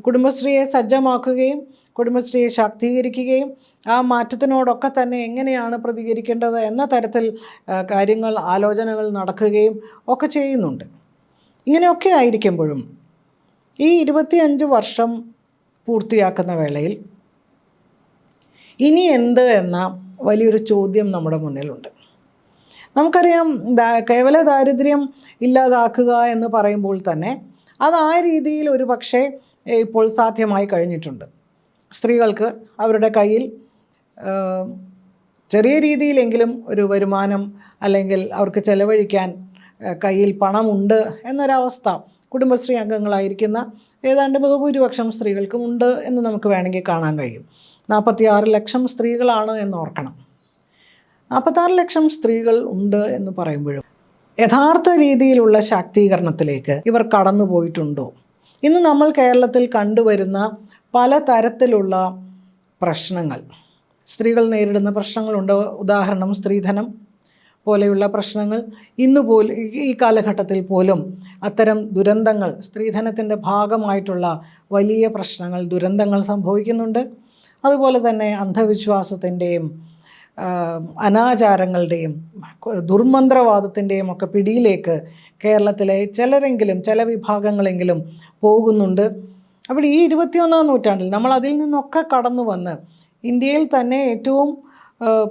കുടുംബശ്രീയെ സജ്ജമാക്കുകയും കുടുംബശ്രീയെ ശാക്തീകരിക്കുകയും ആ മാറ്റത്തിനോടൊക്കെ തന്നെ എങ്ങനെയാണ് പ്രതികരിക്കേണ്ടത് എന്ന തരത്തിൽ കാര്യങ്ങൾ, ആലോചനകൾ നടക്കുകയും ഒക്കെ ചെയ്യുന്നുണ്ട്. ഇങ്ങനെയൊക്കെ ആയിരിക്കുമ്പോഴും ഈ 25 വർഷം പൂർത്തിയാക്കുന്ന വേളയിൽ ഇനി എന്ത് എന്ന വലിയൊരു ചോദ്യം നമ്മുടെ മുന്നിലുണ്ട്. നമുക്കറിയാം, കേവല ദാരിദ്ര്യം ഇല്ലാതാക്കുക എന്ന് പറയുമ്പോൾ തന്നെ അത് ആ രീതിയിൽ ഒരു പക്ഷേ ഇപ്പോൾ സാധ്യമായി കഴിഞ്ഞിട്ടുണ്ട്. സ്ത്രീകൾക്ക് അവരുടെ കയ്യിൽ ചെറിയ രീതിയിലെങ്കിലും ഒരു വരുമാനം, അല്ലെങ്കിൽ അവർക്ക് ചെലവഴിക്കാൻ കയ്യിൽ പണമുണ്ട് എന്നൊരവസ്ഥ കുടുംബശ്രീ അംഗങ്ങളായിരിക്കുന്ന ഏതാണ്ട് ബഹുഭൂരിപക്ഷം സ്ത്രീകൾക്കും ഉണ്ട് എന്ന് നമുക്ക് വേണമെങ്കിൽ കാണാൻ കഴിയും. 46 ലക്ഷം സ്ത്രീകളാണ് എന്ന് ഓർക്കണം. 46 ലക്ഷം സ്ത്രീകൾ ഉണ്ട് എന്ന് പറയുമ്പോഴും യഥാർത്ഥ രീതിയിലുള്ള ശാക്തീകരണത്തിലേക്ക് ഇവർ കടന്നു പോയിട്ടുണ്ടോ? ഇന്ന് നമ്മൾ കേരളത്തിൽ കണ്ടുവരുന്ന പല തരത്തിലുള്ള പ്രശ്നങ്ങൾ, സ്ത്രീകൾ നേരിടുന്ന പ്രശ്നങ്ങളുണ്ട്. ഉദാഹരണം, സ്ത്രീധനം പോലെയുള്ള പ്രശ്നങ്ങൾ. ഈ കാലഘട്ടത്തിൽ പോലും അത്തരം ദുരന്തങ്ങൾ, സ്ത്രീധനത്തിൻ്റെ ഭാഗമായിട്ടുള്ള വലിയ പ്രശ്നങ്ങൾ, ദുരന്തങ്ങൾ സംഭവിക്കുന്നുണ്ട്. അതുപോലെ തന്നെ അന്ധവിശ്വാസത്തിൻ്റെയും അനാചാരങ്ങളുടെയും ദുർമന്ത്രവാദത്തിൻ്റെയും ഒക്കെ പിടിയിലേക്ക് കേരളത്തിലെ ചില വിഭാഗങ്ങളെങ്കിലും പോകുന്നുണ്ട്. അപ്പോൾ ഈ 21-ാം നൂറ്റാണ്ടിൽ നമ്മൾ അതിൽ നിന്നൊക്കെ കടന്നു വന്ന് ഇന്ത്യയിൽ തന്നെ ഏറ്റവും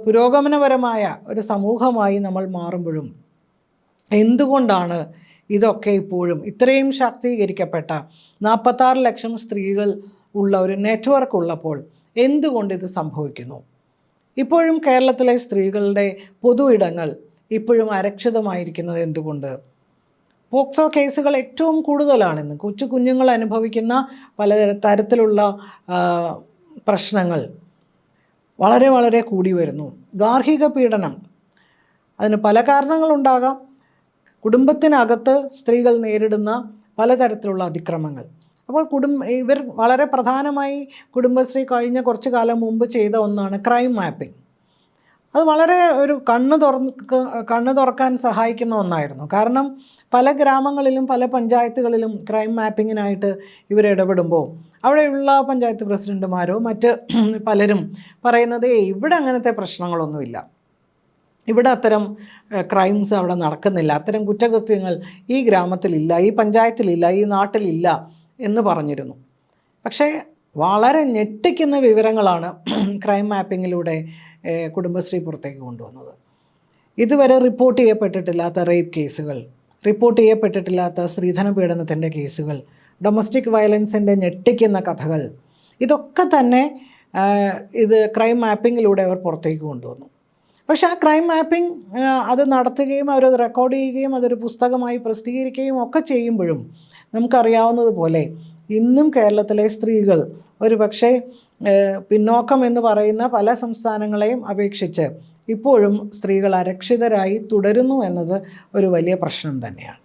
പുരോഗമനപരമായ ഒരു സമൂഹമായി നമ്മൾ മാറുമ്പോഴും എന്തുകൊണ്ടാണ് ഇതൊക്കെ ഇപ്പോഴും ഇത്രയും ശാക്തീകരിക്കപ്പെട്ട 46 ലക്ഷം സ്ത്രീകൾ ഉള്ള ഒരു നെറ്റ്വർക്ക് ഉള്ളപ്പോൾ എന്തുകൊണ്ട് ഇത് സംഭവിക്കുന്നു? ഇപ്പോഴും കേരളത്തിലെ സ്ത്രീകളുടെ പൊതു ഇടങ്ങൾ ഇപ്പോഴും അരക്ഷിതമായിരിക്കുന്നത് എന്തുകൊണ്ട്? പോക്സോ കേസുകൾ ഏറ്റവും കൂടുതലാണെന്ന്, കുഞ്ഞുങ്ങൾ അനുഭവിക്കുന്ന പല തരത്തിലുള്ള പ്രശ്നങ്ങൾ വളരെ വളരെ കൂടി വരുന്നു. ഗാർഹിക പീഡനം, അതിന് പല കാരണങ്ങളുണ്ടാകാം. കുടുംബത്തിനകത്ത് സ്ത്രീകൾ നേരിടുന്ന പലതരത്തിലുള്ള അതിക്രമങ്ങൾ. അപ്പോൾ ഇവർ വളരെ പ്രധാനമായി കുടുംബശ്രീ കഴിഞ്ഞ കുറച്ച് കാലം മുമ്പ് ചെയ്ത ഒന്നാണ് ക്രൈം മാപ്പിംഗ്. അത് വളരെ ഒരു കണ്ണ് തുറക്കാൻ സഹായിക്കുന്ന ഒന്നായിരുന്നു. കാരണം പല ഗ്രാമങ്ങളിലും പല പഞ്ചായത്തുകളിലും ക്രൈം മാപ്പിങ്ങിനായിട്ട് ഇവരിടപെടുമ്പോൾ അവിടെയുള്ള പഞ്ചായത്ത് പ്രസിഡന്റുമാരോ മറ്റ് പലരും പറയുന്നത് ഇവിടെ അങ്ങനത്തെ പ്രശ്നങ്ങളൊന്നുമില്ല, ഇവിടെ അത്തരം ക്രൈംസ് അവിടെ നടക്കുന്നില്ല, അത്തരം കുറ്റകൃത്യങ്ങൾ ഈ ഗ്രാമത്തിലില്ല, ഈ പഞ്ചായത്തിലില്ല, ഈ നാട്ടിലില്ല എന്ന് പറഞ്ഞിരുന്നു. പക്ഷേ വളരെ ഞെട്ടിക്കുന്ന വിവരങ്ങളാണ് ക്രൈം മാപ്പിങ്ങിലൂടെ കുടുംബശ്രീ പുറത്തേക്ക് കൊണ്ടുവന്നത്. ഇതുവരെ റിപ്പോർട്ട് ചെയ്യപ്പെട്ടിട്ടില്ലാത്ത റേപ്പ് കേസുകൾ, റിപ്പോർട്ട് ചെയ്യപ്പെട്ടിട്ടില്ലാത്ത സ്ത്രീധന പീഡനത്തിൻ്റെ കേസുകൾ, ഡൊമസ്റ്റിക് വയലൻസിൻ്റെ ഞെട്ടിക്കുന്ന കഥകൾ, ഇതൊക്കെ തന്നെ ഇത് ക്രൈം മാപ്പിങ്ങിലൂടെ അവർ പുറത്തേക്ക് കൊണ്ടുവന്നു. പക്ഷേ ആ ക്രൈം മാപ്പിംഗ് അത് നടത്തുകയും അവരത് റെക്കോർഡ് ചെയ്യുകയും അതൊരു പുസ്തകമായി പ്രസിദ്ധീകരിക്കുകയും ഒക്കെ ചെയ്യുമ്പോഴും നമുക്കറിയാവുന്നതുപോലെ ഇന്നും കേരളത്തിലെ സ്ത്രീകൾ ഒരു പക്ഷേ പിന്നോക്കം എന്ന് പറയുന്ന പല സംസ്ഥാനങ്ങളെയും അപേക്ഷിച്ച് ഇപ്പോഴും സ്ത്രീകൾ അരക്ഷിതരായി തുടരുന്നു എന്നത് ഒരു വലിയ പ്രശ്നം തന്നെയാണ്.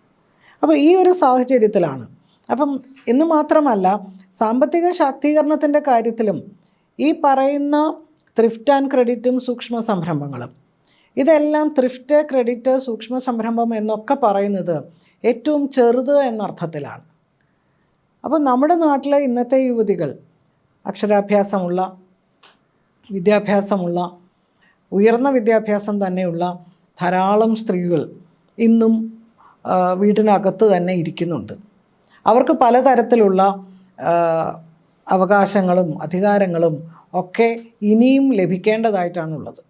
അപ്പോൾ ഈ ഒരു സാഹചര്യത്തിലാണ്, അപ്പം എന്ന് മാത്രമല്ല സാമ്പത്തിക ശാക്തീകരണത്തിൻ്റെ കാര്യത്തിലും ഈ പറയുന്ന ത്രിഫ്റ്റ് ആൻഡ് ക്രെഡിറ്റും സൂക്ഷ്മ സംരംഭങ്ങളും, ഇതെല്ലാം ത്രിഫ്റ്റ്, ക്രെഡിറ്റ്, സൂക്ഷ്മ സംരംഭം എന്നൊക്കെ പറയുന്നത് ഏറ്റവും ചെറുത് എന്നർത്ഥത്തിലാണ്. അപ്പോൾ നമ്മുടെ നാട്ടിലെ ഇന്നത്തെ യുവതികൾ, അക്ഷരാഭ്യാസമുള്ള, വിദ്യാഭ്യാസമുള്ള, ഉയർന്ന വിദ്യാഭ്യാസം തന്നെയുള്ള ധാരാളം സ്ത്രീകൾ ഇന്നും വീടിനകത്ത് തന്നെ ഇരിക്കുന്നുണ്ട്. അവർക്ക് പലതരത്തിലുള്ള അവകാശങ്ങളും അധികാരങ്ങളും ഒക്കെ ഇനിയും ലഭിക്കേണ്ടതായിട്ടാണുള്ളത്.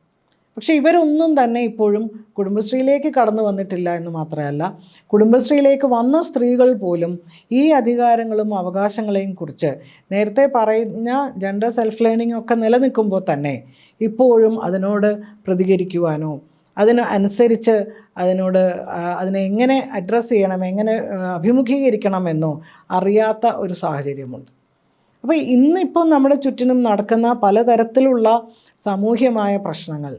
പക്ഷേ ഇവരൊന്നും തന്നെ ഇപ്പോഴും കുടുംബശ്രീയിലേക്ക് കടന്നു വന്നിട്ടില്ല എന്ന് മാത്രമല്ല, കുടുംബശ്രീയിലേക്ക് വന്ന സ്ത്രീകൾ പോലും ഈ അധികാരങ്ങളും അവകാശങ്ങളെയും കുറിച്ച് നേരത്തെ പറഞ്ഞ ജെൻഡർ സെൽഫ് ലേണിംഗ് ഒക്കെ നിലനിൽക്കുമ്പോൾ തന്നെ ഇപ്പോഴും അതിനോട് പ്രതികരിക്കുവാനോ അനുസരിച്ച് അതിനെ എങ്ങനെ അഡ്രസ്സ് ചെയ്യണം, എങ്ങനെ അഭിമുഖീകരിക്കണമെന്നോ അറിയാത്ത ഒരു സാഹചര്യമുണ്ട്. അപ്പോൾ ഇന്നിപ്പോൾ നമ്മുടെ ചുറ്റിനും നടക്കുന്ന പലതരത്തിലുള്ള സാമൂഹ്യമായ പ്രശ്നങ്ങൾ,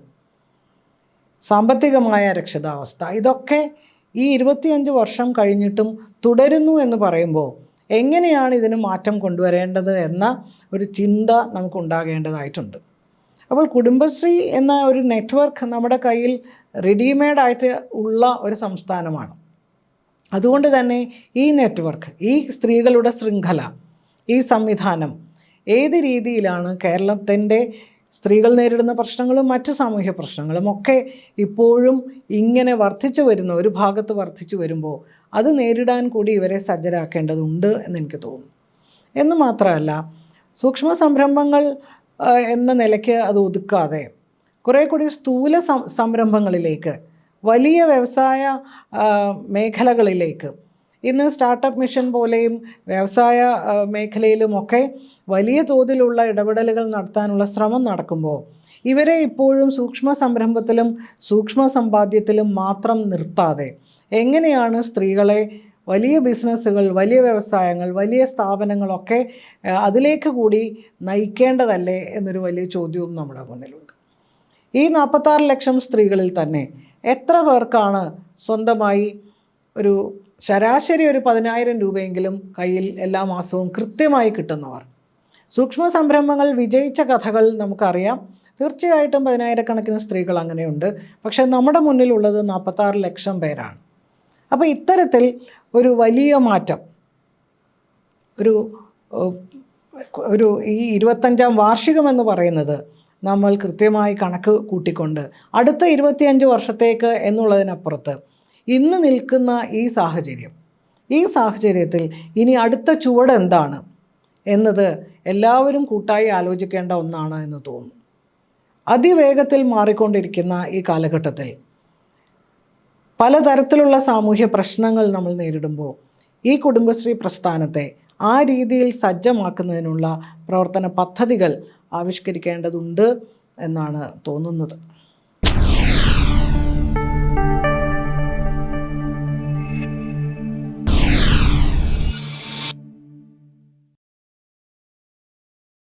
സാമ്പത്തികമായ അരക്ഷിതാവസ്ഥ, ഇതൊക്കെ ഈ 25 വർഷം കഴിഞ്ഞിട്ടും തുടരുന്നു എന്ന് പറയുമ്പോൾ എങ്ങനെയാണ് ഇതിന് മാറ്റം കൊണ്ടുവരേണ്ടത് എന്ന ഒരു ചിന്ത നമുക്കുണ്ടാകേണ്ടതായിട്ടുണ്ട്. അപ്പോൾ കുടുംബശ്രീ എന്ന ഒരു നെറ്റ്വർക്ക് നമ്മുടെ കയ്യിൽ റെഡിമെയ്ഡായിട്ട് ഉള്ള ഒരു സംസ്ഥാനമാണ്. അതുകൊണ്ട് തന്നെ ഈ നെറ്റ്വർക്ക്, ഈ സ്ത്രീകളുടെ ശൃംഖല, ഈ സംവിധാനം ഏത് രീതിയിലാണ് കേരളത്തിൻ്റെ സ്ത്രീകൾ നേരിടുന്ന പ്രശ്നങ്ങളും മറ്റ് സാമൂഹ്യ പ്രശ്നങ്ങളും ഒക്കെ ഇപ്പോഴും ഇങ്ങനെ വർദ്ധിച്ചു വരുന്ന ഒരു ഭാഗത്ത് വർദ്ധിച്ചു വരുമ്പോൾ അത് നേരിടാൻ കൂടി ഇവരെ സജ്ജരാക്കേണ്ടതുണ്ട് എന്നെനിക്ക് തോന്നുന്നു. എന്ന് മാത്രമല്ല, സൂക്ഷ്മ സംരംഭങ്ങൾ എന്ന നിലയ്ക്ക് അത് ഒതുക്കാതെ കുറേ കൂടി സ്ഥൂല സംരംഭങ്ങളിലേക്ക്, വലിയ വ്യവസായ മേഖലകളിലേക്ക്, ഇന്ന് സ്റ്റാർട്ടപ്പ് മിഷൻ പോലെയും വ്യവസായ മേഖലയിലുമൊക്കെ വലിയ തോതിലുള്ള ഇടപെടലുകൾ നടത്താനുള്ള ശ്രമം നടക്കുമ്പോൾ ഇവരെ ഇപ്പോഴും സൂക്ഷ്മ സംരംഭത്തിലും സൂക്ഷ്മ സമ്പാദ്യത്തിലും മാത്രം നിർത്താതെ എങ്ങനെയാണ് സ്ത്രീകളെ വലിയ ബിസിനസ്സുകൾ, വലിയ വ്യവസായങ്ങൾ, വലിയ സ്ഥാപനങ്ങളൊക്കെ അതിലേക്ക് കൂടി നയിക്കേണ്ടതല്ലേ എന്നൊരു വലിയ ചോദ്യവും നമ്മുടെ മുന്നിലുണ്ട്. ഈ 46 ലക്ഷം സ്ത്രീകളിൽ തന്നെ എത്ര പേർക്കാണ് സ്വന്തമായി ഒരു ശരാശരി ഒരു 10,000 രൂപയെങ്കിലും കയ്യിൽ എല്ലാ മാസവും കൃത്യമായി കിട്ടുന്നവർ? സൂക്ഷ്മ സംരംഭങ്ങൾ വിജയിച്ച കഥകൾ നമുക്കറിയാം. തീർച്ചയായിട്ടും 10,000-കണക്കിന് സ്ത്രീകൾ അങ്ങനെയുണ്ട്. പക്ഷേ നമ്മുടെ മുന്നിലുള്ളത് 46 ലക്ഷം പേരാണ്. അപ്പോൾ ഇത്തരത്തിൽ ഒരു വലിയ മാറ്റം, ഒരു ഈ 25ാം വാർഷികമെന്ന് പറയുന്നത് നമ്മൾ കൃത്യമായി കണക്ക് കൂട്ടിക്കൊണ്ട് അടുത്ത 25 വർഷത്തേക്ക് എന്നുള്ളതിനപ്പുറത്ത് ഇന്ന് നിൽക്കുന്ന ഈ സാഹചര്യത്തിൽ ഇനി അടുത്ത ചുവട് എന്താണ് എന്നത് എല്ലാവരും കൂട്ടായി ആലോചിക്കേണ്ട ഒന്നാണ് എന്ന് തോന്നുന്നു. അതിവേഗത്തിൽ മാറിക്കൊണ്ടിരിക്കുന്ന ഈ കാലഘട്ടത്തിൽ പലതരത്തിലുള്ള സാമൂഹ്യ പ്രശ്നങ്ങൾ നമ്മൾ നേരിടുമ്പോൾ ഈ കുടുംബശ്രീ പ്രസ്ഥാനത്തെ ആ രീതിയിൽ സജ്ജമാക്കുന്നതിനുള്ള പ്രവർത്തന പദ്ധതികൾ ആവിഷ്കരിക്കേണ്ടതുണ്ട് എന്നാണ് തോന്നുന്നത്.